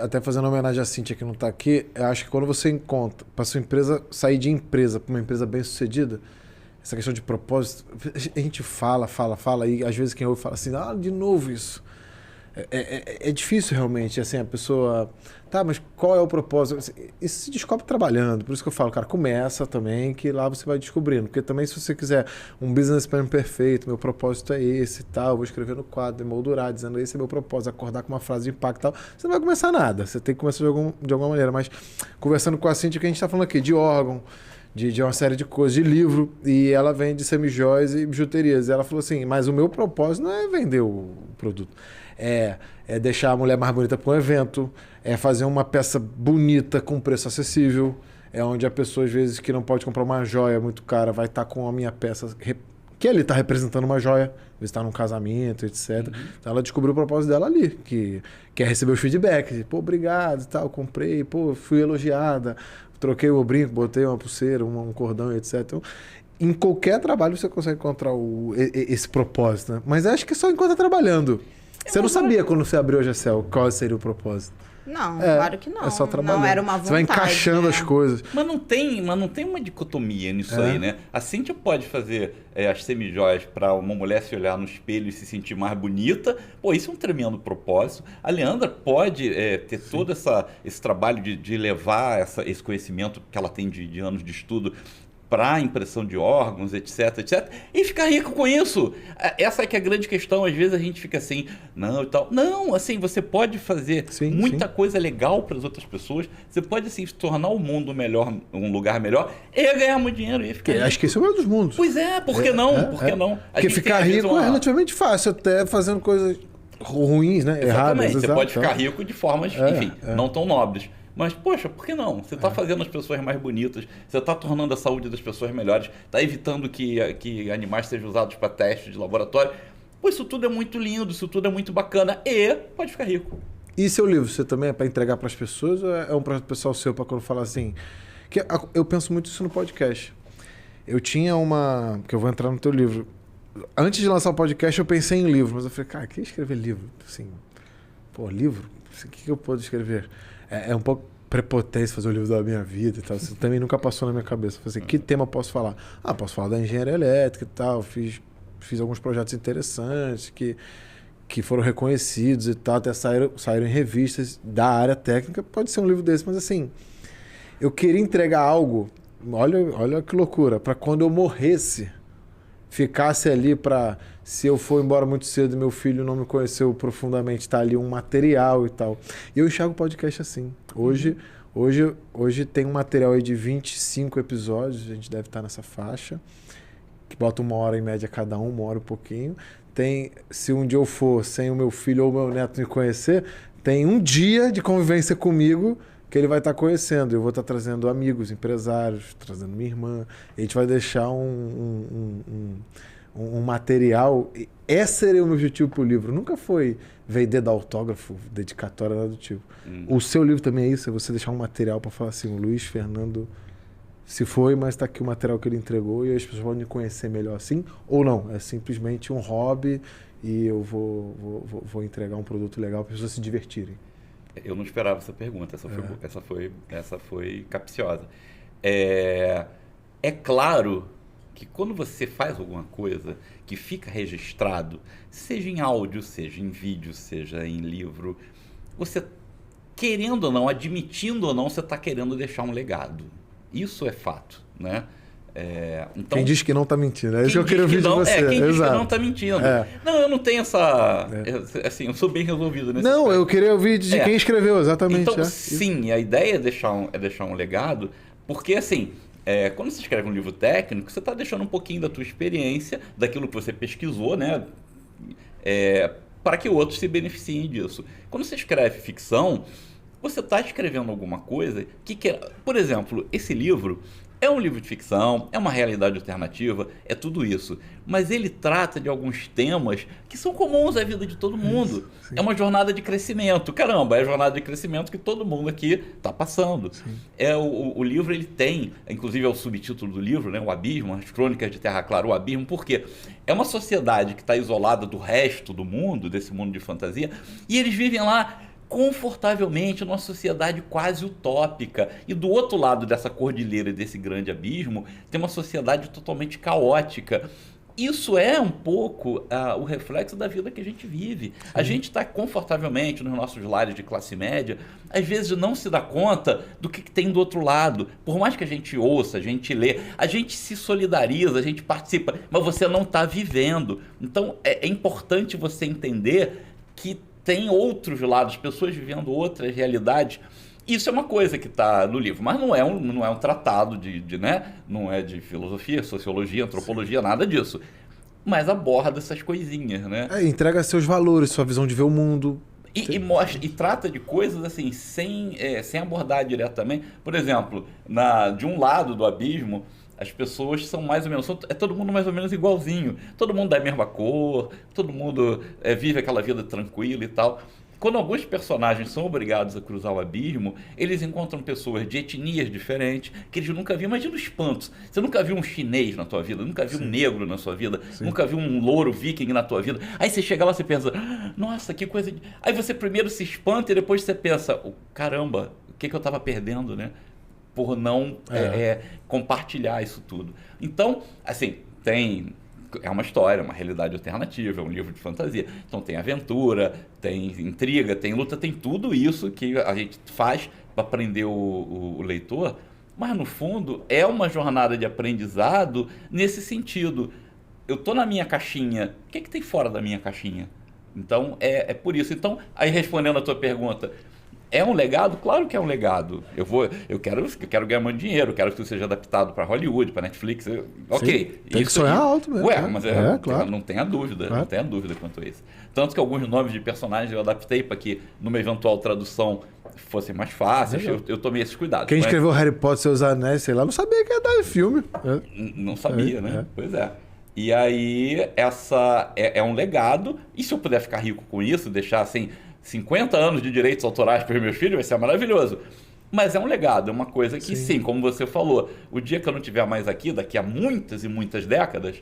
Até fazendo homenagem à Cíntia que não está aqui, eu acho que quando você encontra, para sua empresa sair de empresa para uma empresa bem sucedida, essa questão de propósito, a gente fala, e às vezes quem ouve fala assim, de novo isso. É difícil realmente, assim, a pessoa... Tá, mas qual é o propósito? Isso se descobre trabalhando. Por isso que eu falo, cara, começa também, que lá você vai descobrindo. Porque também se você quiser um business plan perfeito, meu propósito é esse e tal, vou escrever no quadro, emoldurar, dizendo esse é meu propósito, acordar com uma frase de impacto e tal, você não vai começar nada. Você tem que começar de alguma maneira. Mas conversando com a Cíntia, que a gente está falando aqui, de órgão, de uma série de coisas, de livro, e ela vende semijóias e bijuterias. E ela falou assim, mas o meu propósito não é vender o produto. É deixar a mulher mais bonita para um evento, é fazer uma peça bonita com preço acessível, é onde a pessoa, às vezes, que não pode comprar uma joia muito cara, vai estar com a minha peça, que ele está representando uma joia, está num casamento, etc. Então ela descobriu o propósito dela ali, que quer receber os feedbacks, pô, obrigado e tal, comprei, pô, fui elogiada, troquei o brinco, botei uma pulseira, um cordão, etc. Então, em qualquer trabalho você consegue encontrar esse propósito, né? Mas acho que só encontra trabalhando. Você não sabia quando você abriu a Gessel qual seria o propósito? Não, claro que não. É só trabalhando. Não era uma vontade. Você vai encaixando, né, as coisas. Mas não tem uma dicotomia nisso aí, né? A Cíntia pode fazer as semijóias para uma mulher se olhar no espelho e se sentir mais bonita. Pô, isso é um tremendo propósito. A Leandra pode ter todo esse trabalho de levar esse conhecimento que ela tem de anos de estudo para impressão de órgãos, etc, etc, e ficar rico com isso. Essa é que é a grande questão. Às vezes a gente fica assim, não e tal. Não, assim, você pode fazer muita coisa legal para as outras pessoas. Você pode, assim, tornar o mundo melhor, um lugar melhor, e ganhar muito dinheiro. E ficar rico. Acho que esse é o melhor dos mundos. Pois é, por que não? Por que não? Porque ficar rico é relativamente fácil, até fazendo coisas ruins, né? Erradas. Você pode ficar rico de formas, enfim, não tão nobres. Mas, poxa, por que não? Você está fazendo as pessoas mais bonitas, você está tornando a saúde das pessoas melhores, está evitando que animais sejam usados para testes de laboratório. Pô, isso tudo é muito lindo, isso tudo é muito bacana e pode ficar rico. E seu livro, você também é para entregar para as pessoas ou é um projeto pessoal seu para quando falar assim? Que eu penso muito isso no podcast. Eu tinha que eu vou entrar no teu livro. Antes de lançar o podcast, eu pensei em livro, mas eu falei, cara, quem escrever livro? Assim, pô, livro? O que eu posso escrever? É um pouco prepotência fazer o livro da minha vida e tal. Isso também nunca passou na minha cabeça. Eu falei assim, que tema eu posso falar? Posso falar da engenharia elétrica e tal. Fiz alguns projetos interessantes que foram reconhecidos e tal. Até saíram em revistas da área técnica. Pode ser um livro desse, mas assim, eu queria entregar algo, olha que loucura, para quando eu morresse, ficasse ali para, se eu for embora muito cedo e meu filho não me conheceu profundamente, tá ali um material e tal. E eu enxergo o podcast assim. Hoje tem um material aí de 25 episódios, a gente deve estar nessa faixa, que bota 1 hora em média cada um, 1 hora e pouquinho. Se um dia eu for sem o meu filho ou o meu neto me conhecer, tem um dia de convivência comigo que ele vai estar conhecendo. Eu vou estar trazendo amigos, empresários, trazendo minha irmã. A gente vai deixar um material. Esse seria o meu objetivo para o livro. Nunca foi vender dar autógrafo, dedicatória, nada do tipo. O seu livro também é isso, é você deixar um material para falar assim, o Luiz Fernando se foi, mas está aqui o material que ele entregou e as pessoas vão me conhecer melhor assim, ou não, é simplesmente um hobby e eu vou entregar um produto legal para as pessoas se divertirem. Eu não esperava essa pergunta, essa foi capciosa. É claro que quando você faz alguma coisa que fica registrado, seja em áudio, seja em vídeo, seja em livro, você, querendo ou não, admitindo ou não, você está querendo deixar um legado. Isso é fato, né? Então, quem diz que não está mentindo, é isso que eu queria ouvir de você. Quem diz que não está mentindo. Não, eu não tenho essa... Assim, eu sou bem resolvido nesse aspecto. Eu queria ouvir de quem escreveu, exatamente. Então, sim, a ideia é deixar um legado, porque, assim, quando você escreve um livro técnico, você está deixando um pouquinho da tua experiência, daquilo que você pesquisou, né? Para que outros se beneficiem disso. Quando você escreve ficção, você está escrevendo alguma coisa por exemplo, esse livro é um livro de ficção, é uma realidade alternativa, é tudo isso. Mas ele trata de alguns temas que são comuns à vida de todo mundo. É uma jornada de crescimento. Caramba, é a jornada de crescimento que todo mundo aqui está passando. O livro, ele tem, inclusive é o subtítulo do livro, né, O Abismo, as Crônicas de Terra Clara, o Abismo, porque é uma sociedade que está isolada do resto do mundo, desse mundo de fantasia, e eles vivem lá confortavelmente numa sociedade quase utópica. E do outro lado dessa cordilheira, desse grande abismo, tem uma sociedade totalmente caótica, isso é um pouco o reflexo da vida que a gente vive. Sim. A gente está confortavelmente nos nossos lares de classe média, às vezes não se dá conta do que tem do outro lado. Por mais que a gente ouça, a gente lê, a gente se solidariza, a gente participa, mas você não está vivendo. Então é importante você entender que tem outros lados, pessoas vivendo outras realidades. Isso é uma coisa que está no livro, mas não é um tratado né? Não é de filosofia, sociologia, antropologia, nada disso. Mas aborda essas coisinhas, né? Entrega seus valores, sua visão de ver o mundo. E trata de coisas assim, sem abordar diretamente. Por exemplo, de um lado do abismo, as pessoas são mais ou menos... É todo mundo mais ou menos igualzinho. Todo mundo da mesma cor, todo mundo vive aquela vida tranquila e tal. Quando alguns personagens são obrigados a cruzar o abismo, eles encontram pessoas de etnias diferentes, que eles nunca viram. Imagina o espanto. Você nunca viu um chinês na tua vida, nunca viu um negro na sua vida, nunca viu um louro viking na tua vida. Aí você chega lá e pensa, nossa, que coisa... Aí você primeiro se espanta e depois você pensa, caramba, o que eu estava perdendo, né? Por não compartilhar isso tudo. Então, assim, é uma história, uma realidade alternativa, é um livro de fantasia. Então tem aventura, tem intriga, tem luta, tem tudo isso que a gente faz para prender o leitor, mas no fundo é uma jornada de aprendizado nesse sentido. Eu estou na minha caixinha, o que tem fora da minha caixinha? Então é por isso. Então, aí respondendo a tua pergunta, é um legado? Claro que é um legado. Eu quero ganhar muito dinheiro, quero que isso seja adaptado para Hollywood, para Netflix. Ok. Tem que sonhar alto mesmo. Mas claro. Não tenha dúvida. Claro. Não tenha dúvida quanto a isso. Tanto que alguns nomes de personagens eu adaptei para que, numa eventual tradução, fossem mais fáceis. Eu tomei esses cuidados. Quem escreveu Harry Potter, Seus Anéis, sei lá, não sabia que ia dar filme. Não sabia, né? Pois é. E aí, essa é um legado. E se eu puder ficar rico com isso, deixar assim... 50 anos de direitos autorais para os meus filhos vai ser maravilhoso. Mas é um legado, é uma coisa que, sim, como você falou, o dia que eu não estiver mais aqui, daqui a muitas e muitas décadas,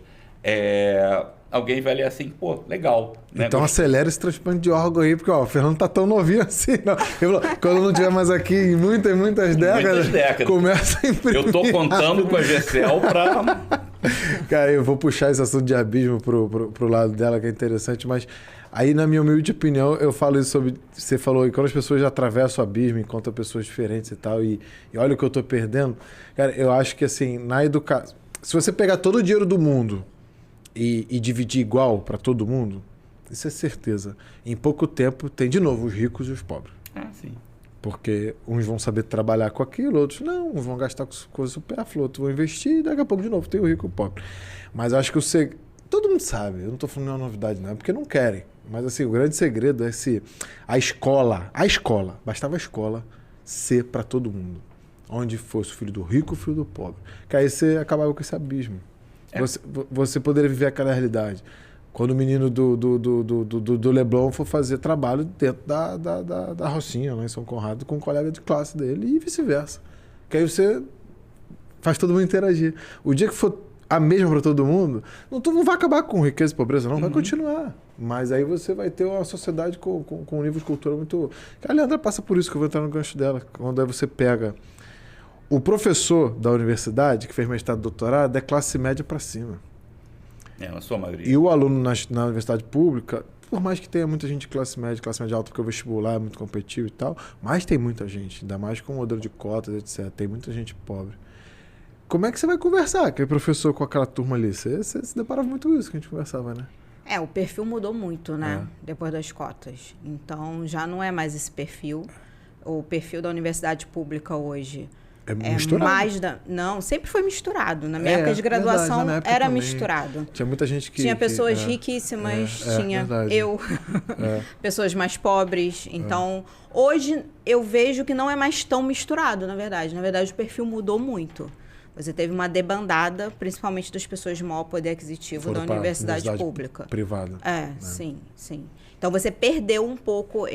alguém vai ler assim, pô, legal. Né? Então acelera esse transplante de órgão aí, porque o Fernando tá tão novinho assim. Não. Quando eu não estiver mais aqui em muitas décadas, começa a imprimir. Eu tô contando com a Gessel para... Cara, eu vou puxar esse assunto de abismo pro lado dela, que é interessante, mas... Aí, na minha humilde opinião, eu falo isso sobre... Você falou, e quando as pessoas atravessam o abismo, encontram pessoas diferentes e tal, e olha o que eu tô perdendo. Cara, eu acho que, assim, na educação... Se você pegar todo o dinheiro do mundo e dividir igual para todo mundo, isso é certeza. Em pouco tempo, tem, de novo, os ricos e os pobres. Sim. Porque uns vão saber trabalhar com aquilo, outros não. Uns vão gastar com coisa supérflua, outros vão investir, e daqui a pouco, de novo, tem o rico e o pobre. Mas eu acho que todo mundo sabe, eu não tô falando nenhuma novidade, não, porque não querem. Mas assim, o grande segredo é a escola, bastava a escola ser para todo mundo. Onde fosse o filho do rico, o filho do pobre. Que aí você acabava com esse abismo. Você poderia viver aquela realidade. Quando o menino do Leblon for fazer trabalho dentro da Rocinha, lá em São Conrado, com um colega de classe dele e vice-versa. Que aí você faz todo mundo interagir. O dia que for a mesma para todo mundo, não vai acabar com riqueza e pobreza, não, vai continuar. Mas aí você vai ter uma sociedade com um nível de cultura muito... A Leandra passa por isso, que eu vou entrar no gancho dela. Quando aí você pega o professor da universidade, que fez mestrado e doutorado, é classe média para cima. Na sua maioria. E o aluno na universidade pública, por mais que tenha muita gente de classe média alta, porque o vestibular é muito competitivo e tal, mas tem muita gente, ainda mais com o modelo de cotas, etc. Tem muita gente pobre. Como é que você vai conversar, aquele professor com aquela turma ali? Você se deparava muito com isso que a gente conversava, né? O perfil mudou muito, né? Depois das cotas. Então, já não é mais esse perfil. O perfil da universidade pública hoje é misturado. Não, sempre foi misturado. Na minha época de graduação, verdade, era também misturado. Tinha muita gente que... Tinha pessoas riquíssimas, tinha eu, pessoas mais pobres. Então, hoje eu vejo que não é mais tão misturado, na verdade. Na verdade, o perfil mudou muito. Você teve uma debandada, principalmente das pessoas de maior poder aquisitivo da universidade pública. Privada. Sim. Então, você perdeu um pouco,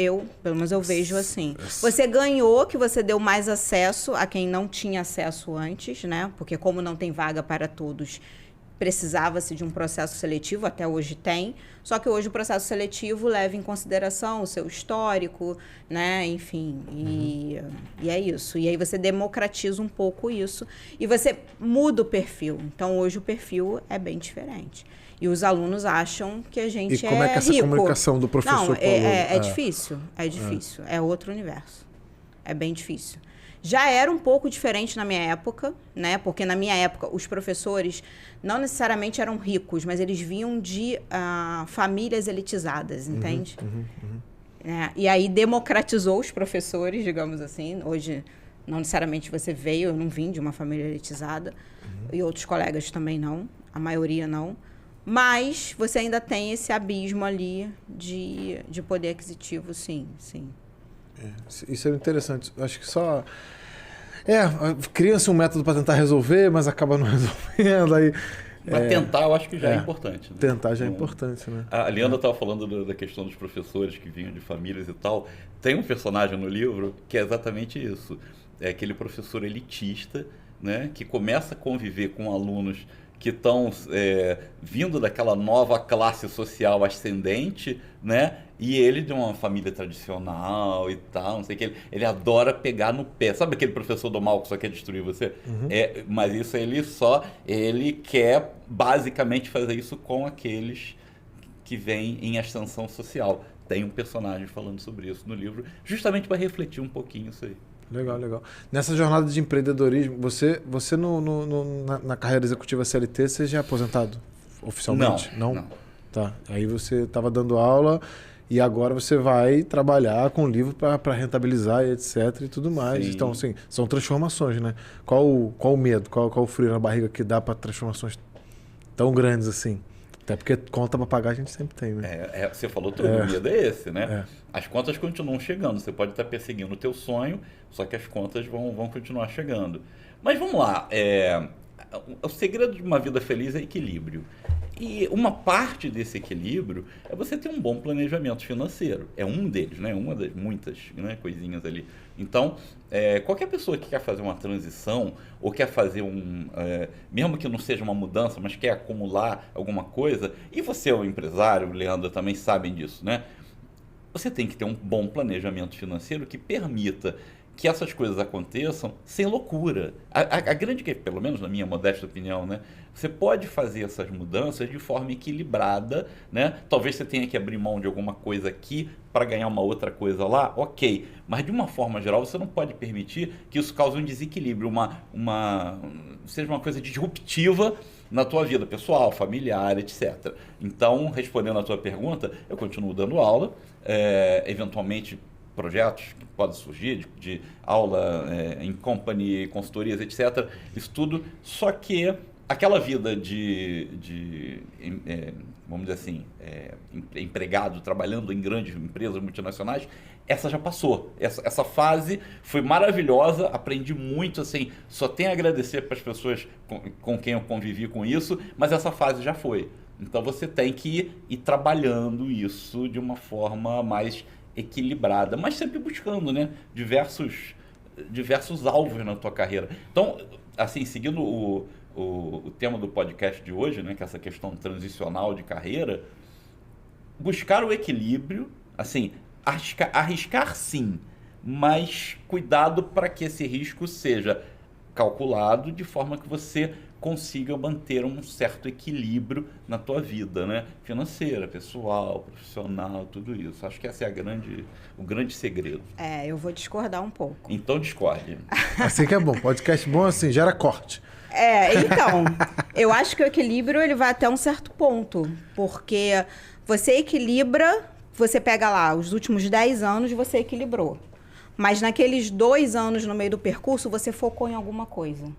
pelo menos eu vejo assim. Você ganhou, que você deu mais acesso a quem não tinha acesso antes, né? Porque como não tem vaga para todos, precisava-se de um processo seletivo, até hoje tem, só que hoje o processo seletivo leva em consideração o seu histórico, né, enfim, e é isso. E aí você democratiza um pouco isso e você muda o perfil. Então, hoje o perfil é bem diferente. E os alunos acham que a gente é rico. E como é que essa comunicação do professor com o aluno? É difícil, é outro universo. É bem difícil. Já era um pouco diferente na minha época, né? Porque na minha época os professores não necessariamente eram ricos, mas eles vinham de famílias elitizadas, entende? E aí democratizou os professores, digamos assim. Hoje, não necessariamente você veio, eu não vim de uma família elitizada, e outros colegas também não, a maioria não. Mas você ainda tem esse abismo ali de poder aquisitivo, sim. Isso é interessante. Acho que só... cria-se um método para tentar resolver, mas acaba não resolvendo. Aí, mas tentar eu acho que já é importante. Né? Tentar já é importante, né? A Leandra estava falando da questão dos professores que vinham de famílias e tal. Tem um personagem no livro que é exatamente isso. É aquele professor elitista, né, que começa a conviver com alunos que estão vindo daquela nova classe social ascendente, né? E ele de uma família tradicional e tal, não sei o que. Ele adora pegar no pé. Sabe aquele professor do mal que só quer destruir você? Mas isso ele quer basicamente fazer isso com aqueles que vêm em ascensão social. Tem um personagem falando sobre isso no livro, justamente para refletir um pouquinho isso aí. Legal. Nessa jornada de empreendedorismo, você na carreira executiva CLT, você já é aposentado oficialmente? Não. Tá. Aí você estava dando aula e agora você vai trabalhar com o livro para rentabilizar e etc e tudo mais. Sim. Então, assim, são transformações, né? Qual o medo, qual o frio na barriga que dá para transformações tão grandes assim? Até porque conta para pagar a gente sempre tem, né? Você falou tudo, o medo é esse, né? As contas continuam chegando, você pode estar perseguindo o teu sonho, só que as contas vão continuar chegando. Mas vamos lá, o segredo de uma vida feliz é equilíbrio. E uma parte desse equilíbrio é você ter um bom planejamento financeiro. É um deles, né? Uma das muitas, né, coisinhas ali. Então, qualquer pessoa que quer fazer uma transição ou quer fazer mesmo que não seja uma mudança, mas quer acumular alguma coisa, e você é um empresário, o Leandro também sabem disso, né? Você tem que ter um bom planejamento financeiro que permita que essas coisas aconteçam sem loucura. A grande, pelo menos na minha modesta opinião, né? Você pode fazer essas mudanças de forma equilibrada, né? Talvez você tenha que abrir mão de alguma coisa aqui para ganhar uma outra coisa lá, ok. Mas de uma forma geral, você não pode permitir que isso cause um desequilíbrio, seja uma coisa disruptiva na tua vida pessoal, familiar, etc. Então, respondendo à tua pergunta, eu continuo dando aula, eventualmente projetos que podem surgir, de aula em company, consultorias, etc. Isso tudo, só que aquela vida vamos dizer assim, empregado, trabalhando em grandes empresas multinacionais, essa já passou. Essa fase foi maravilhosa, aprendi muito, assim, só tenho a agradecer para as pessoas com quem eu convivi com isso, mas essa fase já foi. Então você tem que ir trabalhando isso de uma forma mais equilibrada, mas sempre buscando, né, diversos alvos na tua carreira. Então, assim, seguindo o tema do podcast de hoje, né, que é essa questão transicional de carreira, buscar o equilíbrio, assim, arriscar sim, mas cuidado para que esse risco seja calculado de forma que você consiga manter um certo equilíbrio na tua vida, né? Financeira, pessoal, profissional, tudo isso. Acho que esse é o grande segredo. Eu vou discordar um pouco. Então discorde. Assim que é bom. Podcast bom assim, gera corte. Então, eu acho que o equilíbrio ele vai até um certo ponto, porque você equilibra, você pega lá, os últimos 10 anos você equilibrou, mas naqueles 2 anos no meio do percurso você focou em alguma coisa.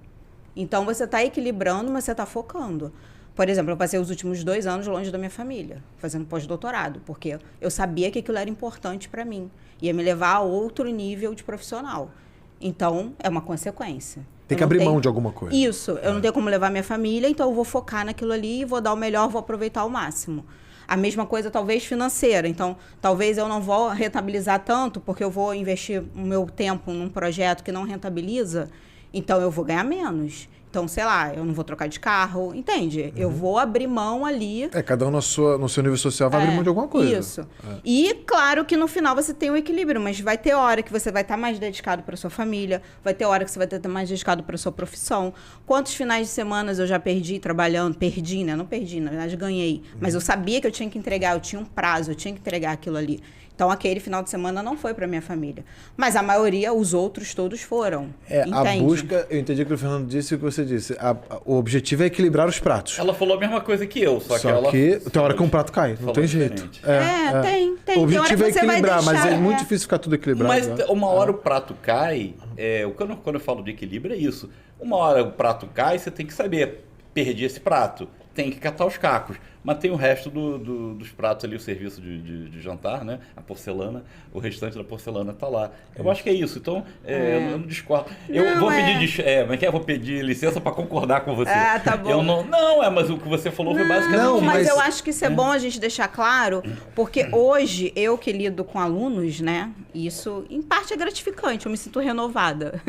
Então, você está equilibrando, mas você está focando. Por exemplo, eu passei os últimos 2 anos longe da minha família, fazendo pós-doutorado, porque eu sabia que aquilo era importante para mim. Ia me levar a outro nível de profissional. Então, é uma consequência. Tem que abrir mão de alguma coisa. Isso. Eu não tenho como levar minha família, então eu vou focar naquilo ali, vou dar o melhor, vou aproveitar ao máximo. A mesma coisa, talvez, financeira. Então, talvez eu não vou rentabilizar tanto, porque eu vou investir o meu tempo num projeto que não rentabiliza. Então, eu vou ganhar menos. Então, sei lá, eu não vou trocar de carro, entende? Eu vou abrir mão ali. Cada um no seu nível social vai abrir mão de alguma coisa. Isso. E claro que no final você tem um equilíbrio, mas vai ter hora que você vai estar mais dedicado para sua família, vai ter hora que você vai estar mais dedicado para sua profissão. Quantos finais de semana eu já perdi trabalhando? Perdi, né? Não perdi, na verdade ganhei. Mas eu sabia que eu tinha que entregar, eu tinha um prazo, eu tinha que entregar aquilo ali. Então, aquele final de semana não foi para minha família. Mas a maioria, os outros todos foram. A busca, eu entendi o que o Fernando disse e o que você disse. O objetivo é equilibrar os pratos. Ela falou a mesma coisa que eu, só que ela... tem hora que um prato cai, não tem jeito. Tem. O objetivo é equilibrar, mas é muito deixar, difícil ficar tudo equilibrado. Mas uma hora o prato cai, quando eu falo de equilíbrio é isso. Uma hora o prato cai, você tem que saber, perdi esse prato, tem que catar os cacos. Mas tem o resto dos pratos ali, o serviço de jantar, né? A porcelana, o restante da porcelana tá lá. Eu acho que é isso. Então, eu não discordo. Eu vou pedir licença para concordar com você. Tá bom. Mas o que você falou foi basicamente Não, isso. mas eu acho que isso é bom a gente deixar claro, porque hoje, eu que lido com alunos, né? Isso, em parte, é gratificante. Eu me sinto renovada.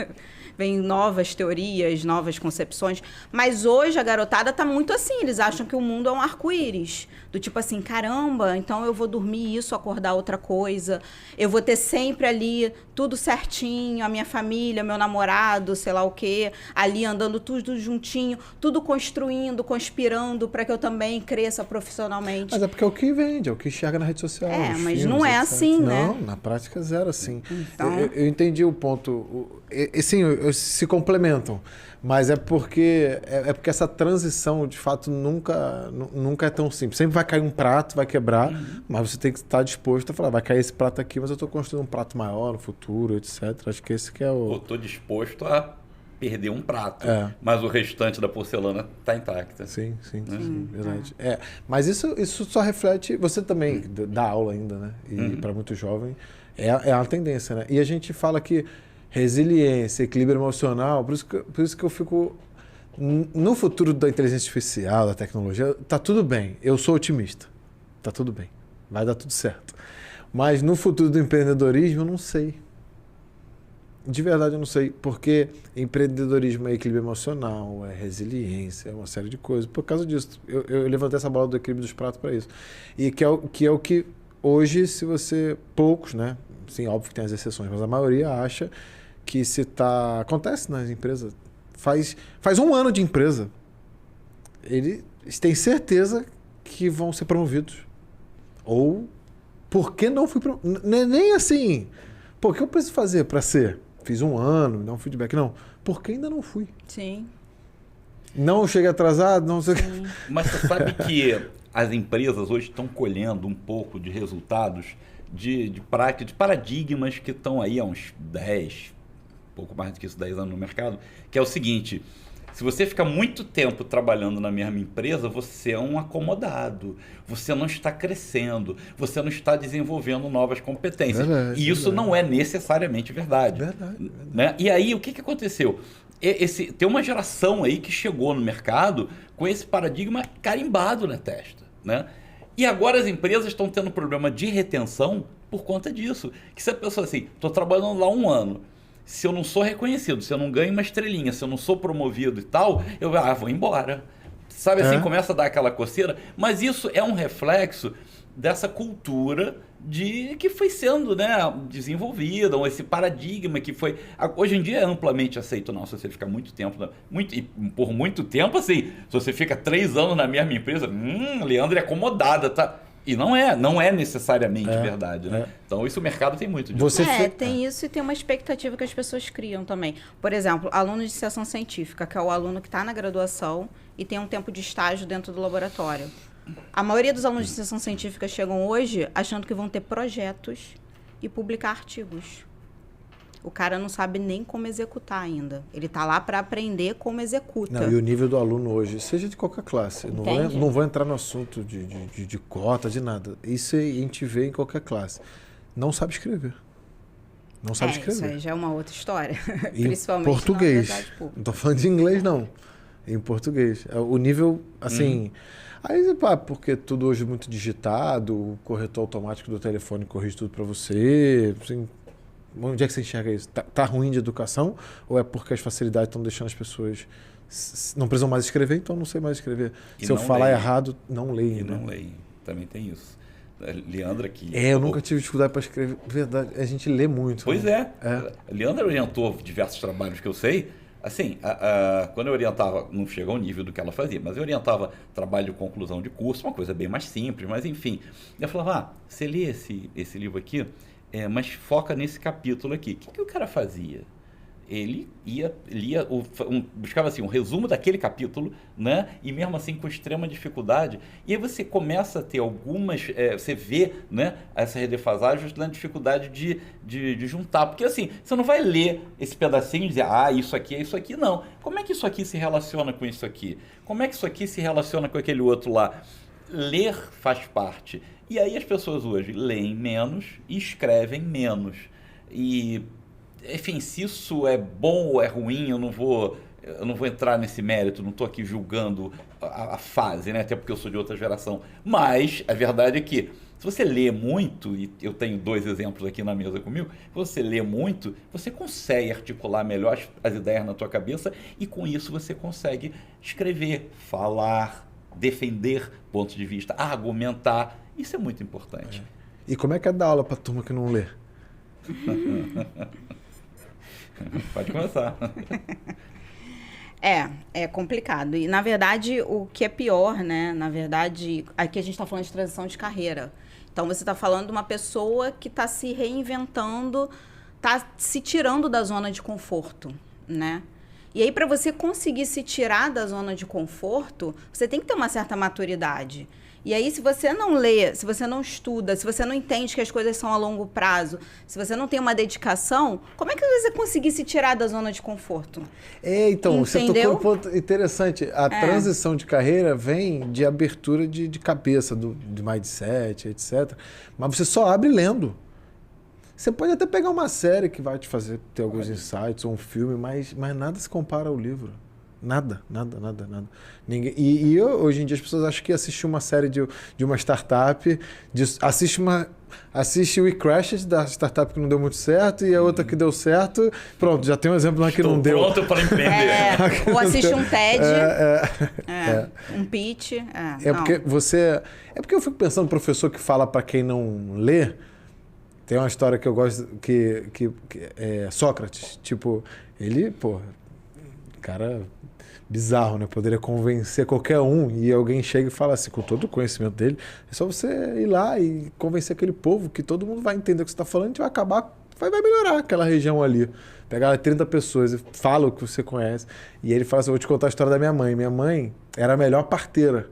Vem novas teorias, novas concepções. Mas hoje a garotada tá muito assim. Eles acham que o mundo é um arco-íris. Do tipo assim, caramba, então eu vou dormir isso, acordar outra coisa. Eu vou ter sempre ali tudo certinho, a minha família, meu namorado, sei lá o quê. Ali andando tudo juntinho, tudo construindo, conspirando para que eu também cresça profissionalmente. Mas é porque é o que vende, é o que enxerga na rede social. Mas filmes, não é etc. assim, né? Não, na prática é zero assim. Então... Eu entendi o ponto. Sim, se complementam. Mas é porque essa transição, de fato, nunca é tão simples. Sempre vai cair um prato, vai quebrar, mas você tem que estar disposto a falar, vai cair esse prato aqui, mas eu estou construindo um prato maior no futuro, etc. Acho que esse que é o... Eu estou disposto a perder um prato, mas o restante da porcelana está intacta. Sim, verdade. Mas isso só reflete... Você também dá aula ainda, né? E para muito jovem, é uma tendência, né? E a gente fala que resiliência, equilíbrio emocional, por isso que eu fico... No futuro da inteligência artificial, da tecnologia, tá tudo bem. Eu sou otimista. Tá tudo bem. Vai dar tudo certo. Mas no futuro do empreendedorismo, eu não sei. De verdade, eu não sei. Porque empreendedorismo é equilíbrio emocional, é resiliência, é uma série de coisas. Por causa disso, eu levantei essa bola do equilíbrio dos pratos para isso. E que é o que hoje, se você... Poucos, né? Sim, óbvio que tem as exceções, mas a maioria acha que acontece nas empresas, faz um ano de empresa, eles têm certeza que vão ser promovidos. Ou, por que não fui promovido? Nem assim, o que eu preciso fazer para ser? Fiz um ano, me dá um feedback. Não, por que ainda não fui? Sim. Não cheguei atrasado, não sei... Mas você sabe que as empresas hoje estão colhendo um pouco de resultados de prática, de paradigmas que estão aí há uns 10, pouco mais do que isso, 10 anos no mercado, que é o seguinte: se você fica muito tempo trabalhando na mesma empresa, você é um acomodado, você não está crescendo, você não está desenvolvendo novas competências. Verdade, e isso não é necessariamente verdade. Verdade. Né? E aí, o que aconteceu? Tem uma geração aí que chegou no mercado com esse paradigma carimbado na testa, né? E agora as empresas estão tendo problema de retenção por conta disso. Que se a pessoa assim, estou trabalhando lá um ano, se eu não sou reconhecido, se eu não ganho uma estrelinha, se eu não sou promovido e tal, eu vou embora. Sabe assim, começa a dar aquela coceira. Mas isso é um reflexo dessa cultura que foi sendo, né, desenvolvida, ou esse paradigma que foi... Hoje em dia é amplamente aceito, não, se você ficar muito tempo... e por muito tempo, assim, se você fica 3 anos na mesma empresa, Leandro é acomodada, tá? E não é necessariamente verdade, né? Então, isso o mercado tem muito disso. Tem isso e tem uma expectativa que as pessoas criam também. Por exemplo, aluno de iniciação científica, que é o aluno que está na graduação e tem um tempo de estágio dentro do laboratório. A maioria dos alunos de iniciação científica chegam hoje achando que vão ter projetos e publicar artigos. O cara não sabe nem como executar ainda. Ele está lá para aprender como executa. Não, e o nível do aluno hoje, seja de qualquer classe, não vou entrar no assunto de cota, de nada. Isso a gente vê em qualquer classe. Não sabe escrever. Não sabe escrever. Isso aí já é uma outra história. Em Principalmente português. na universidade pública. Não estou falando de inglês, não. Em português. O nível, assim... Aí, porque tudo hoje é muito digitado, o corretor automático do telefone corrige tudo para você, assim, Onde é que você enxerga isso? Tá ruim de educação ou é porque as facilidades estão deixando as pessoas... Não precisam mais escrever, então não sei mais escrever. E se eu não falar leem. errado, não leem. E né? não leem. Também tem isso. Leandra aqui. Eu nunca tive dificuldade para escrever. Verdade, a gente lê muito. Pois né? Leandra orientou diversos trabalhos que eu sei. Assim, quando eu orientava, não chega ao nível do que ela fazia, mas eu orientava trabalho de conclusão de curso, uma coisa bem mais simples, mas enfim. Eu falava, você lê esse livro aqui, mas foca nesse capítulo aqui. O que o cara fazia? Ele lia, buscava assim, um resumo daquele capítulo, né? E mesmo assim com extrema dificuldade. E aí você começa a ter algumas, você vê, né, essa defasagem na dificuldade de juntar. Porque assim, você não vai ler esse pedacinho e dizer, isso aqui é isso aqui, não. Como é que isso aqui se relaciona com isso aqui? Como é que isso aqui se relaciona com aquele outro lá? Ler faz parte. E aí as pessoas hoje leem menos e escrevem menos. E... enfim, se isso é bom ou é ruim, eu não vou entrar nesse mérito, não estou aqui julgando a fase, né? Até porque eu sou de outra geração. Mas a verdade é que, se você lê muito, e eu tenho 2 exemplos aqui na mesa comigo, se você lê muito, você consegue articular melhor as ideias na tua cabeça e com isso você consegue escrever, falar, defender pontos de vista, argumentar. Isso é muito importante. E como é que é dar aula para turma que não lê? Pode começar. É complicado. E, na verdade, o que é pior, né? Na verdade, aqui a gente está falando de transição de carreira. Então, você está falando de uma pessoa que está se reinventando, está se tirando da zona de conforto, né? E aí, para você conseguir se tirar da zona de conforto, você tem que ter uma certa maturidade. E aí, se você não lê, se você não estuda, se você não entende que as coisas são a longo prazo, se você não tem uma dedicação, como é que você vai conseguir se tirar da zona de conforto? Então, você Entendeu? tocou um ponto interessante. A transição de carreira vem de abertura de cabeça, de mindset, etc. Mas você só abre lendo. Você pode até pegar uma série que vai te fazer ter alguns insights, ou um filme, mas nada se compara ao livro. Nada. Ninguém, e hoje em dia as pessoas acham que assistir uma série de uma startup, assiste o eCrashed da startup que não deu muito certo e a outra que deu certo. Pronto, já tem um exemplo lá que não deu. Pronto para empreender. Ou assiste um TED, um pitch. Porque eu fico pensando, professor que fala para quem não lê. Tem uma história que eu gosto, que é Sócrates. Tipo, ele, cara bizarro, né? Poderia convencer qualquer um e alguém chega e fala assim, com todo o conhecimento dele, é só você ir lá e convencer aquele povo que todo mundo vai entender o que você está falando, a gente vai acabar, vai melhorar aquela região ali. Pegar 30 pessoas e fala o que você conhece. E ele fala assim, eu vou te contar a história da minha mãe. Minha mãe era a melhor parteira.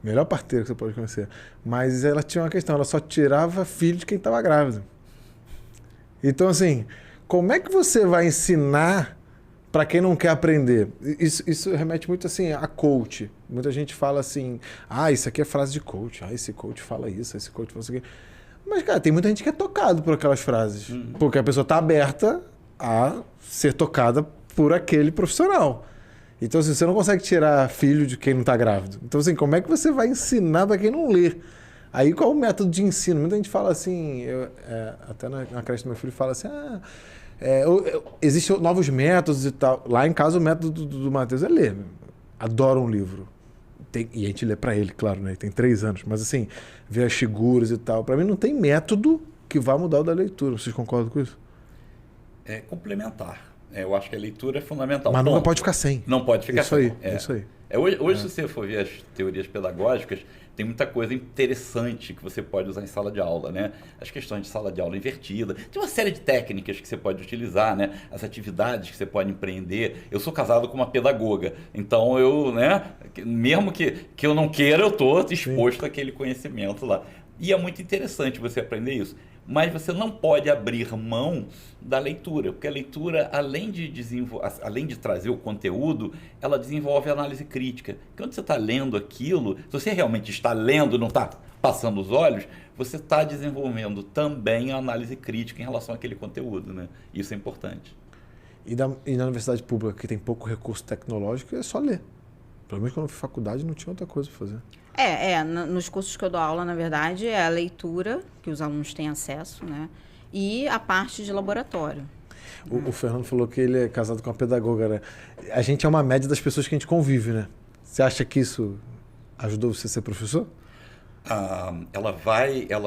Melhor parteira que você pode conhecer. Mas ela tinha uma questão, ela só tirava filho de quem estava grávida. Então, assim, como é que você vai ensinar para quem não quer aprender? Isso remete muito assim a coach. Muita gente fala assim, isso aqui é frase de coach. Esse coach fala isso, esse coach fala isso aqui. Mas, cara, tem muita gente que é tocado por aquelas frases. Porque a pessoa está aberta a ser tocada por aquele profissional. Então, assim, você não consegue tirar filho de quem não está grávido. Então, assim, como é que você vai ensinar para quem não lê? Aí, qual é o método de ensino? Muita gente fala assim, até na creche do meu filho fala assim, existem novos métodos e tal. Lá em casa, o método do Matheus é ler. Adora um livro. E a gente lê para ele, claro, né? Ele tem 3 anos. Mas, assim, ver as figuras e tal. Para mim, não tem método que vá mudar o da leitura. Vocês concordam com isso? É complementar. Eu acho que a leitura é fundamental. Mas nunca pode ficar sem. Não pode ficar sem. Isso aí. Hoje, se você for ver as teorias pedagógicas, tem muita coisa interessante que você pode usar em sala de aula, né? As questões de sala de aula invertida. Tem uma série de técnicas que você pode utilizar, né? As atividades que você pode empreender. Eu sou casado com uma pedagoga, então eu, né? Mesmo que eu não queira, eu estou exposto àquele conhecimento lá. E é muito interessante você aprender isso. Mas você não pode abrir mão da leitura, porque a leitura, além de trazer o conteúdo, ela desenvolve a análise crítica. Quando você está lendo aquilo, se você realmente está lendo, não está passando os olhos, você está desenvolvendo também a análise crítica em relação àquele conteúdo, né? Isso é importante. E na universidade pública, que tem pouco recurso tecnológico, é só ler. Pelo menos quando eu fui faculdade, não tinha outra coisa para fazer. Nos cursos que eu dou aula, na verdade, é a leitura, que os alunos têm acesso, né? e a parte de laboratório. O Fernando falou que ele é casado com uma pedagoga, né? A gente é uma média das pessoas que a gente convive, né? Você acha que isso ajudou você a ser professor? Ela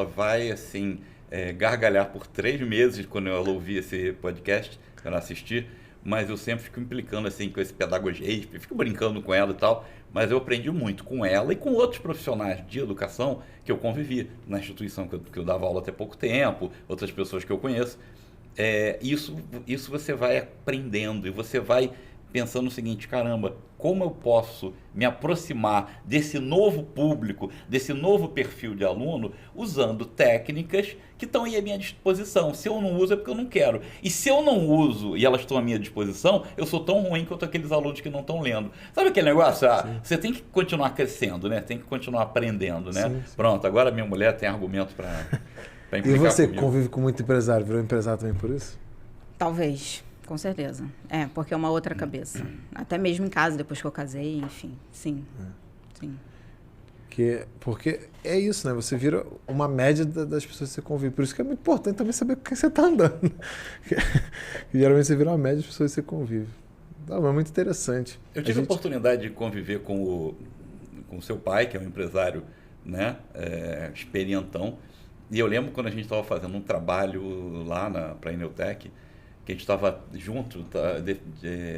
vai assim, gargalhar por 3 meses quando ela ouvir esse podcast, quando ela assistir, mas eu sempre fico implicando assim com esse pedagogismo, fico brincando com ela e tal, mas eu aprendi muito com ela e com outros profissionais de educação que eu convivi na instituição que eu dava aula até pouco tempo, outras pessoas que eu conheço. Isso você vai aprendendo e você vai pensando o seguinte: caramba, como eu posso me aproximar desse novo público, desse novo perfil de aluno, usando técnicas que estão aí à minha disposição. Se eu não uso é porque eu não quero. E se eu não uso e elas estão à minha disposição, eu sou tão ruim quanto aqueles alunos que não estão lendo. Sabe aquele negócio? Você tem que continuar crescendo, né? Tem que continuar aprendendo, né? Sim. Pronto, agora minha mulher tem argumento para E você convive com muito empresário, virou empresário também por isso? Talvez, com certeza. Porque é uma outra cabeça. Até mesmo em casa, depois que eu casei, enfim. Sim. Sim. Porque é isso, né? Você vira uma média das pessoas que você convive. Por isso que é muito importante também saber com quem você está andando. Geralmente você vira uma média das pessoas que você convive. É muito interessante. Eu tive a oportunidade de conviver com o seu pai, que é um empresário, né, experientão. E eu lembro quando a gente estava fazendo um trabalho lá para a Eneutec, que a gente estava junto,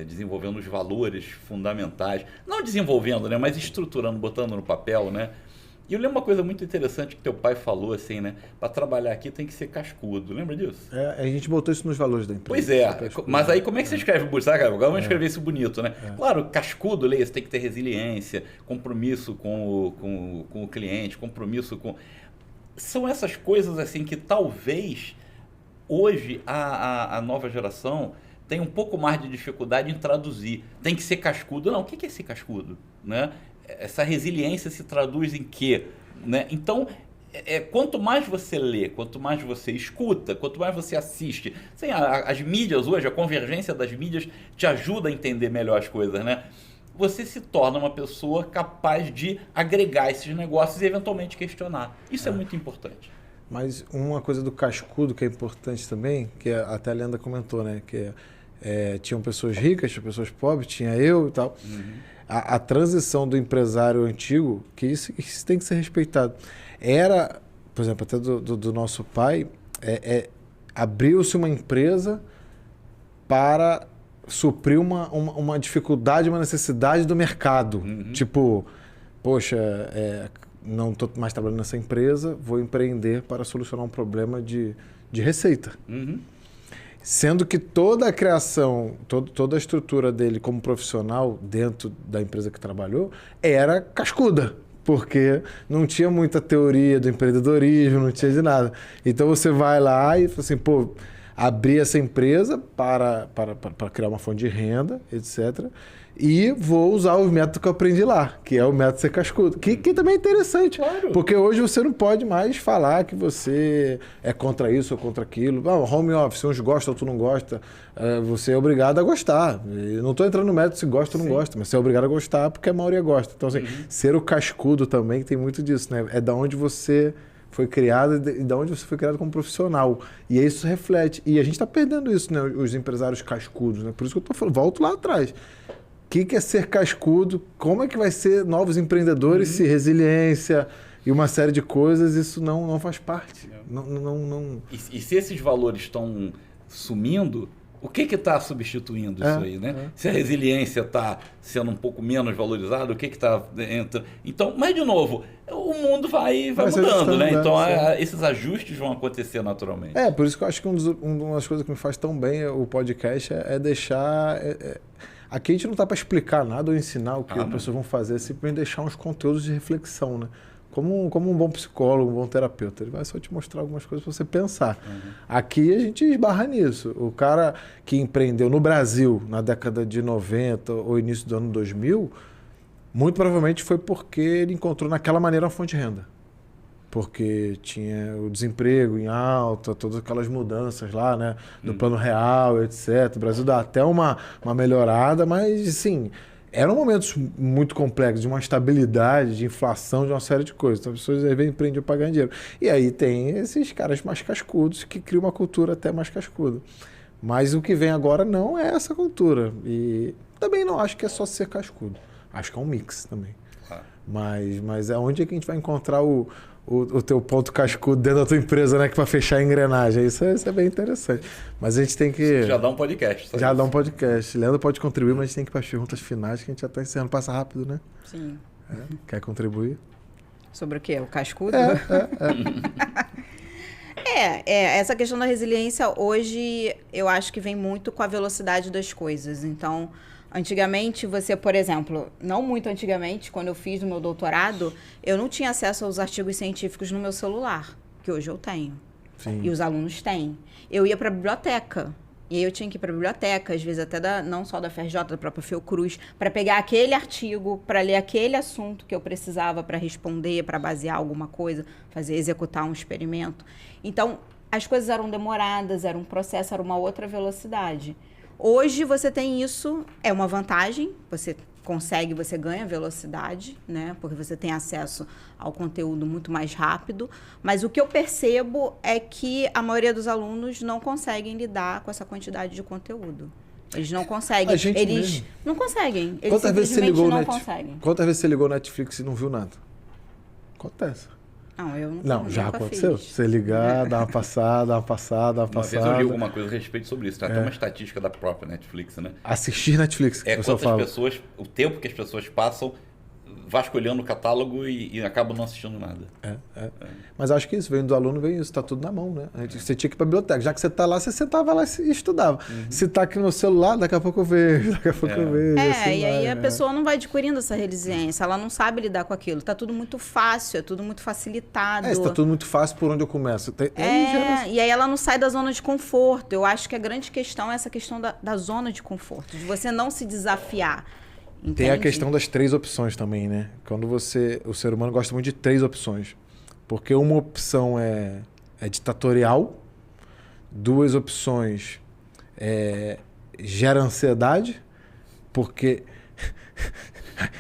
desenvolvendo os valores fundamentais. Não desenvolvendo, né, mas estruturando, botando no papel, né? E eu lembro uma coisa muito interessante que teu pai falou, assim, né? Para trabalhar aqui tem que ser cascudo. Lembra disso? A gente botou isso nos valores da empresa. Pois mas aí como é que você escreve bonito? Sabe, agora vamos escrever isso bonito, né? Claro, cascudo, leia, você tem que ter resiliência, compromisso com o cliente, compromisso com... São essas coisas, assim, que talvez hoje a nova geração tem um pouco mais de dificuldade em traduzir. Tem que ser cascudo. Não, o que é ser cascudo? Né? Essa resiliência se traduz em quê? Né? Então, quanto mais você lê, quanto mais você escuta, quanto mais você assiste, assim, as mídias hoje, a convergência das mídias te ajuda a entender melhor as coisas, né? Você se torna uma pessoa capaz de agregar esses negócios e eventualmente questionar. Isso é muito importante. Mas uma coisa do cascudo que é importante também, que até a Leandra comentou, né? Que tinham pessoas ricas, tinham pessoas pobres, tinha eu e tal. Uhum. A transição do empresário antigo, que isso tem que ser respeitado. Era, por exemplo, até do nosso pai, abriu-se uma empresa para suprir uma dificuldade, uma necessidade do mercado. Uhum. Tipo, poxa, não estou mais trabalhando nessa empresa, vou empreender para solucionar um problema de receita. Uhum. Sendo que toda a criação, toda a estrutura dele como profissional dentro da empresa que trabalhou era cascuda, porque não tinha muita teoria do empreendedorismo, não tinha de nada. Então você vai lá e fala assim, pô, abri essa empresa para criar uma fonte de renda, etc. E vou usar o método que eu aprendi lá, que é o método ser cascudo, que também é interessante. Claro. Porque hoje você não pode mais falar que você é contra isso ou contra aquilo. Home office, uns gostam, outros não gostam. Você é obrigado a gostar. Eu não estou entrando no método se gosta ou não gosta, mas você é obrigado a gostar porque a maioria gosta. Então, assim, ser o cascudo também tem muito disso, né? É da onde você foi criado e da onde você foi criado como profissional. E isso reflete. E a gente está perdendo isso, né? Os empresários cascudos, né? Por isso que eu estou falando, volto lá atrás. O que é ser cascudo? Como é que vai ser novos empreendedores se resiliência e uma série de coisas, isso não faz parte. Não. E se esses valores estão sumindo, o que está substituindo isso aí, né? Se a resiliência está sendo um pouco menos valorizada, o que está entrando? Então, mas de novo, o mundo vai mudando, né? Então, esses ajustes vão acontecer naturalmente. Por isso que eu acho que uma das coisas que me faz tão bem o podcast é deixar... Aqui a gente não está para explicar nada ou ensinar o que as pessoas vão fazer, é simplesmente deixar uns conteúdos de reflexão, né? Como um bom psicólogo, um bom terapeuta. Ele vai só te mostrar algumas coisas para você pensar. Aqui a gente esbarra nisso. O cara que empreendeu no Brasil na década de 90 ou início do ano 2000, muito provavelmente foi porque ele encontrou naquela maneira uma fonte de renda. Porque tinha o desemprego em alta, todas aquelas mudanças lá, né? Do plano real, etc. O Brasil dá até uma melhorada, mas, assim, eram momentos muito complexos, de uma estabilidade, de inflação, de uma série de coisas. Então as pessoas às vezes empreendem para ganhar dinheiro. E aí tem esses caras mais cascudos que criam uma cultura até mais cascuda. Mas o que vem agora não é essa cultura. E também não acho que é só ser cascudo. Acho que é um mix também. Mas é onde é que a gente vai encontrar o teu ponto cascudo dentro da tua empresa, né? Que para fechar a engrenagem. Isso é bem interessante. Mas a gente tem que... Já dá um podcast. Já dá um podcast. Leandro pode contribuir, mas a gente tem que ir para as perguntas finais, que a gente já está encerrando. Passa rápido, né? Sim. Quer contribuir? Sobre o quê? O cascudo? Essa questão da resiliência hoje eu acho que vem muito com a velocidade das coisas. Então, antigamente você, por exemplo, não muito antigamente, quando eu fiz o meu doutorado, eu não tinha acesso aos artigos científicos no meu celular, que hoje eu tenho. Sim. E os alunos têm. Eu ia para a biblioteca. E aí eu tinha que ir para a biblioteca, às vezes até não só da FRJ, da própria Fiocruz, para pegar aquele artigo, para ler aquele assunto que eu precisava para responder, para basear alguma coisa, executar um experimento. Então, as coisas eram demoradas, era um processo, era uma outra velocidade. Hoje você tem isso, é uma vantagem, você ganha velocidade, né? Porque você tem acesso ao conteúdo muito mais rápido. Mas o que eu percebo é que a maioria dos alunos não conseguem lidar com essa quantidade de conteúdo. Eles não conseguem. Eles não conseguem. Eles simplesmente não conseguem. Quantas vezes você ligou o Netflix e não viu nada? Acontece. Não, eu não já aconteceu. Fiz. Você ligar, dar uma passada. Uma vez eu li alguma coisa a respeito sobre isso. Tem até uma estatística da própria Netflix, né? Assistir Netflix. O tempo que as pessoas passam vasculhando o catálogo e acabam não assistindo nada. Mas acho que isso, vem do aluno, vem isso, tá tudo na mão, né? Você tinha que ir pra biblioteca. Já que você tá lá, você sentava lá e estudava. Se tá aqui no celular, daqui a pouco eu vejo, e aí a pessoa não vai adquirindo essa resiliência, ela não sabe lidar com aquilo. Tá tudo muito fácil, é tudo muito facilitado. Se tá tudo muito fácil, por onde eu começo? E aí ela não sai da zona de conforto. Eu acho que a grande questão é essa questão da zona de conforto, de você não se desafiar. Entende? Tem a questão das 3 opções também, né? Quando o ser humano gosta muito de 3 opções. Porque uma opção é ditatorial, 2 opções gera ansiedade, porque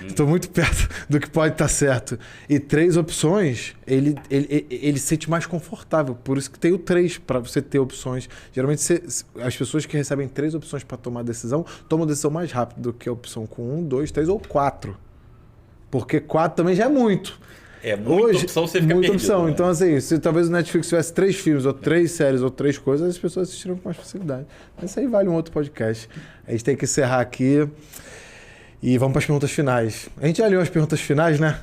estou muito perto do que pode estar certo. E 3 opções, ele se sente mais confortável. Por isso que tem o 3, para você ter opções. Geralmente, as pessoas que recebem 3 opções para tomar decisão, tomam a decisão mais rápido do que a opção com 1, 2, 3 ou 4. Porque 4 também já é muito. Muita opção, você fica muita perdido, opção. né? Então, assim, se talvez o Netflix tivesse 3 filmes, ou 3 séries, ou 3 coisas, as pessoas assistiriam com mais facilidade. Mas isso aí vale um outro podcast. A gente tem que encerrar aqui. E vamos para as perguntas finais. A gente já alinhou as perguntas finais, né?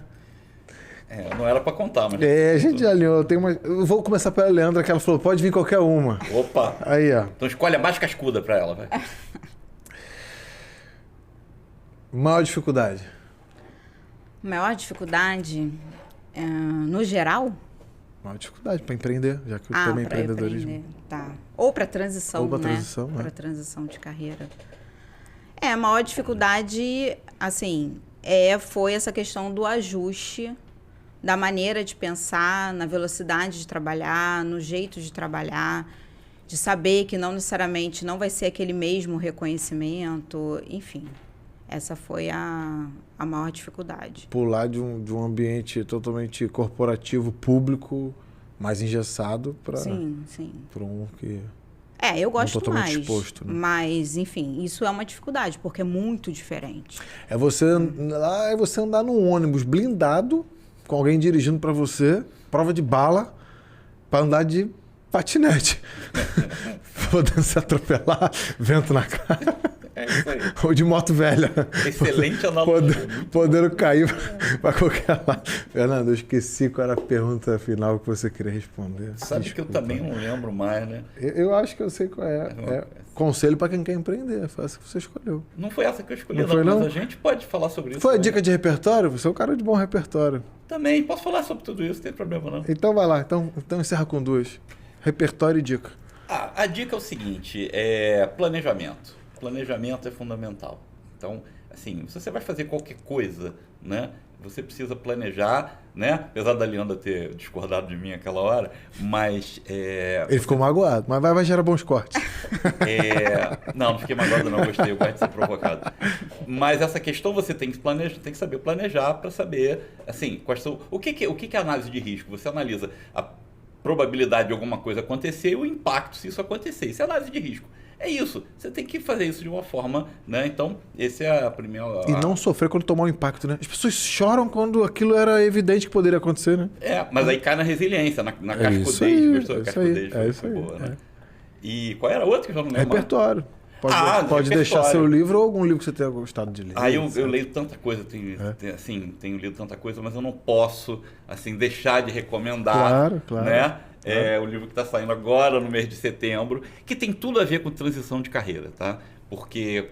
Não era para contar, mas... a gente já alinhou. Eu vou começar pela Leandra, que ela falou, pode vir qualquer uma. Opa! Aí, ó. Então escolhe a mais cascuda para ela, vai. Maior dificuldade? Maior dificuldade, no geral? Maior dificuldade para empreender, já que o tema é empreendedorismo. Tá. Ou para transição, Ou para né? transição, Para transição de carreira. A maior dificuldade, assim, foi essa questão do ajuste, da maneira de pensar, na velocidade de trabalhar, no jeito de trabalhar, de saber que não necessariamente não vai ser aquele mesmo reconhecimento, enfim. Essa foi a maior dificuldade. Pular de um ambiente totalmente corporativo, público, mais engessado, para um que... Eu gosto totalmente mais, exposto, né? Mas, enfim, isso é uma dificuldade, porque é muito diferente. É você andar num ônibus blindado, com alguém dirigindo para você, prova de bala, para andar de patinete. Podendo se atropelar, vento na cara. É isso aí. Ou de moto velha. Excelente analogia. Podendo cair para qualquer lado. Fernando, eu esqueci qual era a pergunta final que você queria responder. Sabe que eu também não lembro mais, né? Eu acho que eu sei qual é. Conselho para quem quer empreender. Foi essa que você escolheu. Não foi essa que eu escolhi, não, mas a gente pode falar sobre isso. Foi também. a dica de repertório? Você é um cara de bom repertório. Também, posso falar sobre tudo isso, não tem problema não. Então vai lá, então encerra com 2. Repertório e dica. A dica é o seguinte, planejamento. Planejamento é fundamental. Então, assim, se você vai fazer qualquer coisa, né, você precisa planejar, né? Apesar da Leandra ter discordado de mim aquela hora, mas... Ele ficou magoado, mas vai gerar bons cortes. Não fiquei magoado não, gostei, eu gosto de ser provocado. Mas essa questão você tem que planejar, tem que saber planejar para saber, assim, o que é análise de risco? Você analisa a probabilidade de alguma coisa acontecer e o impacto se isso acontecer. Isso é análise de risco. É isso. Você tem que fazer isso de uma forma, né? Então, esse é a primeira... E não sofrer quando tomar um impacto, né? As pessoas choram quando aquilo era evidente que poderia acontecer, né? Mas aí cai na resiliência, na cascudez. Gostou? A cascudez foi boa, né? E qual era a outra que eu já não lembro? Repertório. Pode deixar seu livro ou algum livro que você tenha gostado de ler. Eu leio tanta coisa, tenho lido tanta coisa, mas eu não posso assim, deixar de recomendar. Claro. Né? O livro que está saindo agora, no mês de setembro, que tem tudo a ver com transição de carreira, tá? Porque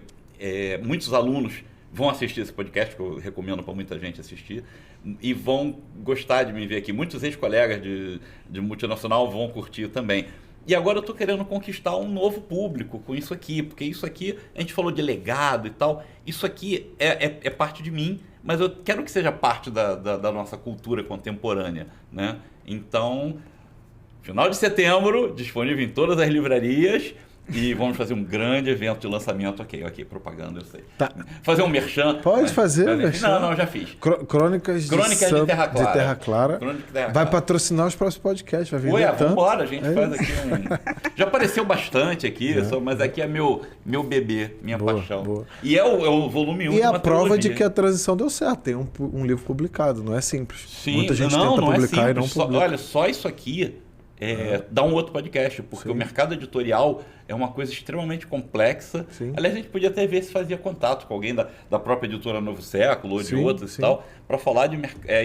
muitos alunos vão assistir esse podcast, que eu recomendo para muita gente assistir, e vão gostar de me ver aqui. Muitos ex-colegas de multinacional vão curtir também. E agora eu estou querendo conquistar um novo público com isso aqui, porque isso aqui, a gente falou de legado e tal, isso aqui é parte de mim, mas eu quero que seja parte da nossa cultura contemporânea, né? Então, final de setembro, disponível em todas as livrarias, e vamos fazer um grande evento de lançamento. Ok, propaganda, eu sei. Tá. Fazer um merchan. Pode fazer, merchan. Não, já fiz. Crônicas de Terra Clara. Vai patrocinar os próximos podcasts, vai vender tanto. Vamos embora, a gente faz aqui Já apareceu bastante aqui, mas aqui é meu bebê, minha paixão. Boa. E é o volume 1 e a prova de que a transição deu certo. Tem um livro publicado, não é simples. Sim, muita gente tenta publicar e não publica. Olha, só isso aqui dá um outro podcast, porque o mercado editorial é uma coisa extremamente complexa. Sim. Aliás, a gente podia até ver se fazia contato com alguém da própria editora Novo Século ou de outras e tal, para falar de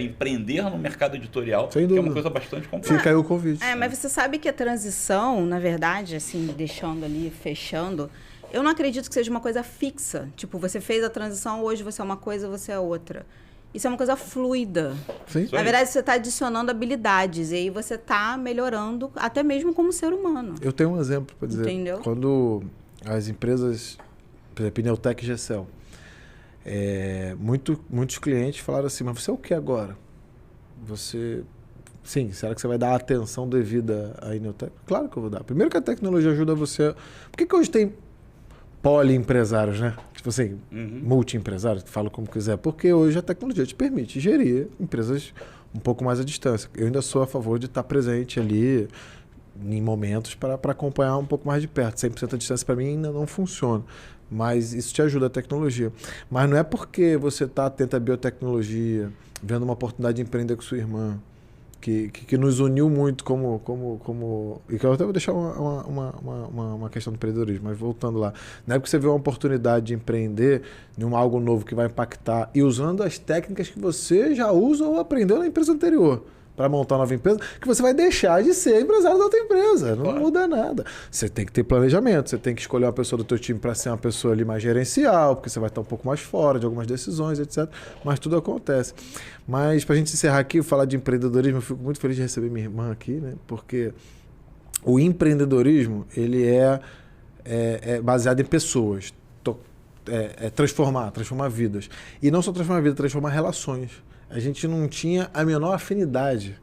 empreender no mercado editorial, que é uma coisa bastante complexa. Fica aí o convite. Mas você sabe que a transição, na verdade, assim, deixando ali, fechando, eu não acredito que seja uma coisa fixa. Tipo, você fez a transição, hoje você é uma coisa, você é outra. Isso é uma coisa fluida. Sim. Na verdade, você está adicionando habilidades e aí você está melhorando até mesmo como ser humano. Eu tenho um exemplo para dizer. Entendeu? Quando as empresas, por exemplo, Pneutec e Gecel, muitos clientes falaram assim, mas você é o que agora? Sim, será que você vai dar a atenção devida à Pneutec? Claro que eu vou dar. Primeiro que a tecnologia ajuda você... Por que hoje tem poliempresários, né? Tipo assim, multi-empresários, fala como quiser. Porque hoje a tecnologia te permite gerir empresas um pouco mais à distância. Eu ainda sou a favor de estar presente ali em momentos para acompanhar um pouco mais de perto. 100% à distância para mim ainda não funciona. Mas isso te ajuda a tecnologia. Mas não é porque você está atento à biotecnologia, vendo uma oportunidade de empreender com sua irmã, que nos uniu muito e que eu até vou deixar uma questão do empreendedorismo, mas voltando lá. Não é porque você vê uma oportunidade de empreender em algo novo que vai impactar e usando as técnicas que você já usa ou aprendeu na empresa anterior para montar uma nova empresa, que você vai deixar de ser empresário da outra empresa. Não muda nada. Você tem que ter planejamento, você tem que escolher uma pessoa do teu time para ser uma pessoa ali mais gerencial, porque você vai estar um pouco mais fora de algumas decisões, etc. Mas tudo acontece. Mas para a gente encerrar aqui, falar de empreendedorismo, eu fico muito feliz de receber minha irmã aqui, né? Porque o empreendedorismo, ele é baseado em pessoas. Transformar vidas. E não só transformar vidas, transformar relações. A gente não tinha a menor afinidade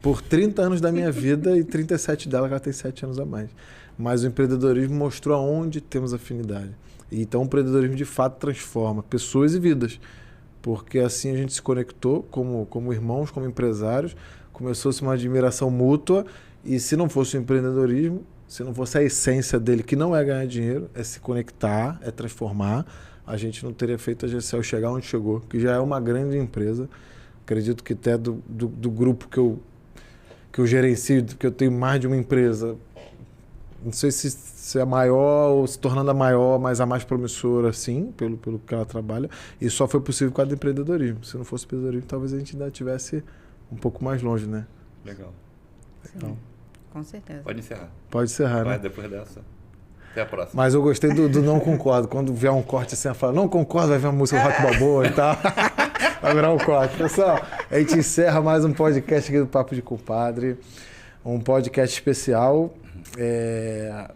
por 30 anos da minha vida e 37 dela, que ela tem 7 anos a mais. Mas o empreendedorismo mostrou aonde temos afinidade. Então o empreendedorismo de fato transforma pessoas e vidas. Porque assim a gente se conectou como irmãos, como empresários, começou-se uma admiração mútua e se não fosse o empreendedorismo, se não fosse a essência dele, que não é ganhar dinheiro, é se conectar, é transformar, a gente não teria feito a Gecel chegar onde chegou, que já é uma grande empresa. Acredito que até do grupo que eu gerencio, que eu tenho mais de uma empresa, não sei se é maior ou se tornando a maior, mas a mais promissora, sim, pelo que ela trabalha. E só foi possível por causa do empreendedorismo. Se não fosse empreendedorismo, talvez a gente ainda estivesse um pouco mais longe, né? Legal. Sim, com certeza. Pode encerrar. Pode encerrar, vai, né? Depois dessa. Até a próxima. Mas eu gostei do não concordo. Quando vier um corte assim, eu falo, não concordo, vai vir uma música do Rock Balboa e tal. Vai virar um corte. Pessoal, a gente encerra mais um podcast aqui do Papo de Compadre. Um podcast especial.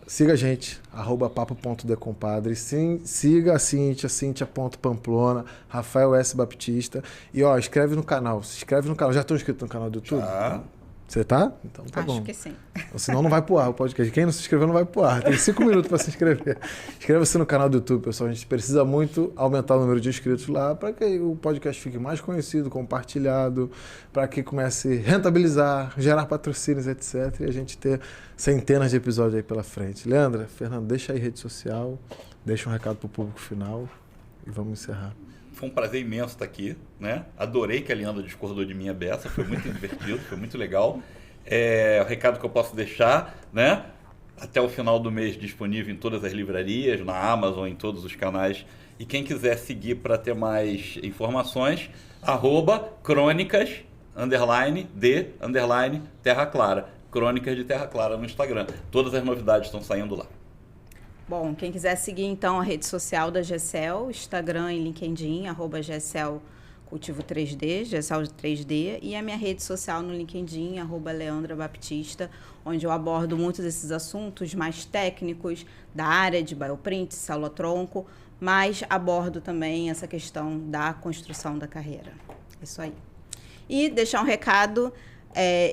Siga a gente, @papo.decompadre. Siga a Cíntia.pamplona, Rafael S. Baptista. E inscreve no canal. Se inscreve no canal. Já estão inscritos no canal do YouTube? Você tá? Então tá bom. Acho que sim. Senão não vai pro ar o podcast. Quem não se inscreveu não vai pro ar. Tem 5 minutos para se inscrever. Inscreva-se no canal do YouTube, pessoal. A gente precisa muito aumentar o número de inscritos lá para que o podcast fique mais conhecido, compartilhado, para que comece a rentabilizar, gerar patrocínios, etc. E a gente ter centenas de episódios aí pela frente. Leandra, Fernando, deixa aí rede social, deixa um recado pro público final e vamos encerrar. Foi um prazer imenso estar aqui, né? Adorei que a Leandra discordou de mim a beça, foi muito divertido, foi muito legal. O recado que eu posso deixar, né? Até o final do mês disponível em todas as livrarias, na Amazon, em todos os canais. E quem quiser seguir para ter mais informações, @crônicas, _de_Terra Clara. Crônicas de Terra Clara no Instagram. Todas as novidades estão saindo lá. Bom, quem quiser seguir, então, a rede social da GECEL, Instagram e LinkedIn, @GECEL Cultivo 3D, GECEL 3D, e a minha rede social no LinkedIn, @Leandra Baptista, onde eu abordo muitos desses assuntos mais técnicos da área de bioprint, célula-tronco, mas abordo também essa questão da construção da carreira. Isso aí. E deixar um recado...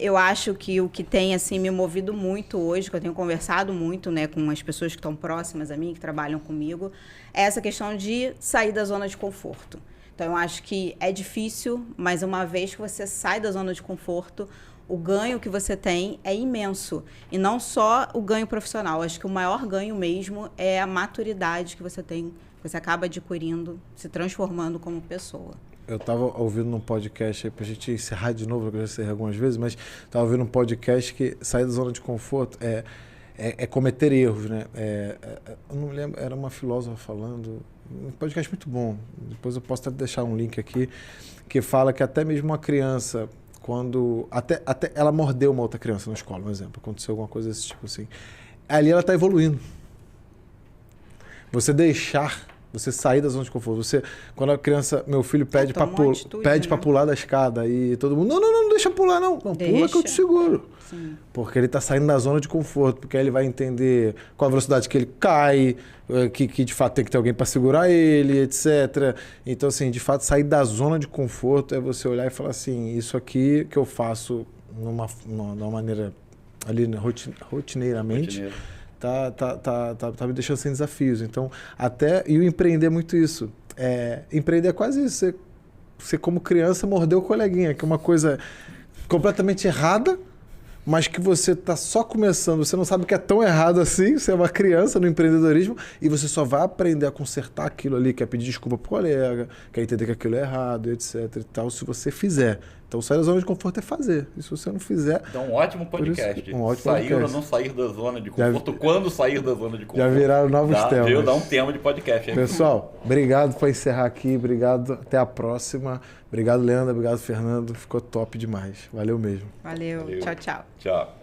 eu acho que o que tem assim, me movido muito hoje, que eu tenho conversado muito, né, com as pessoas que estão próximas a mim, que trabalham comigo, é essa questão de sair da zona de conforto. Então, eu acho que é difícil, mas uma vez que você sai da zona de conforto, o ganho que você tem é imenso. E não só o ganho profissional. Acho que o maior ganho mesmo é a maturidade que você tem, que você acaba adquirindo, se transformando como pessoa. Eu estava ouvindo num podcast aí, pra gente encerrar de novo, eu já encerrei algumas vezes, mas estava ouvindo um podcast que sair da zona de conforto é cometer erros, né? Eu não me lembro, era uma filósofa falando, um podcast muito bom, depois eu posso até deixar um link aqui, que fala que até mesmo uma criança, quando... Até ela mordeu uma outra criança na escola, um exemplo, aconteceu alguma coisa desse tipo assim. Ali ela está evoluindo. Você sair da zona de conforto. Quando a criança, meu filho pede para pular da escada e todo mundo, não deixa pular não. Não, deixa. Pula que eu te seguro. Sim. Porque ele está saindo da zona de conforto, porque aí ele vai entender qual a velocidade que ele cai, que de fato tem que ter alguém para segurar ele, etc. Então, assim, de fato, sair da zona de conforto é você olhar e falar assim, isso aqui que eu faço de uma maneira ali rotineiramente... Tá me deixando sem desafios. Então, e o empreender é muito isso. Empreender é quase isso. Você, como criança, mordeu o coleguinha, que é uma coisa completamente errada, mas que você está só começando, você não sabe que é tão errado assim, você é uma criança no empreendedorismo e você só vai aprender a consertar aquilo ali, que é pedir desculpa pro colega, que é entender que aquilo é errado, etc e tal, se você fizer. Então, sair da zona de conforto é fazer. E se você não fizer... Então, um ótimo podcast. Isso, um ótimo sair podcast. ou não sair da zona de conforto, quando sair da zona de conforto. Já viraram novos temas. Dá um tema de podcast. Hein? Pessoal, obrigado por encerrar aqui. Obrigado. Até a próxima. Obrigado, Leandra. Obrigado, Fernando. Ficou top demais. Valeu mesmo. Valeu. Tchau, tchau. Tchau.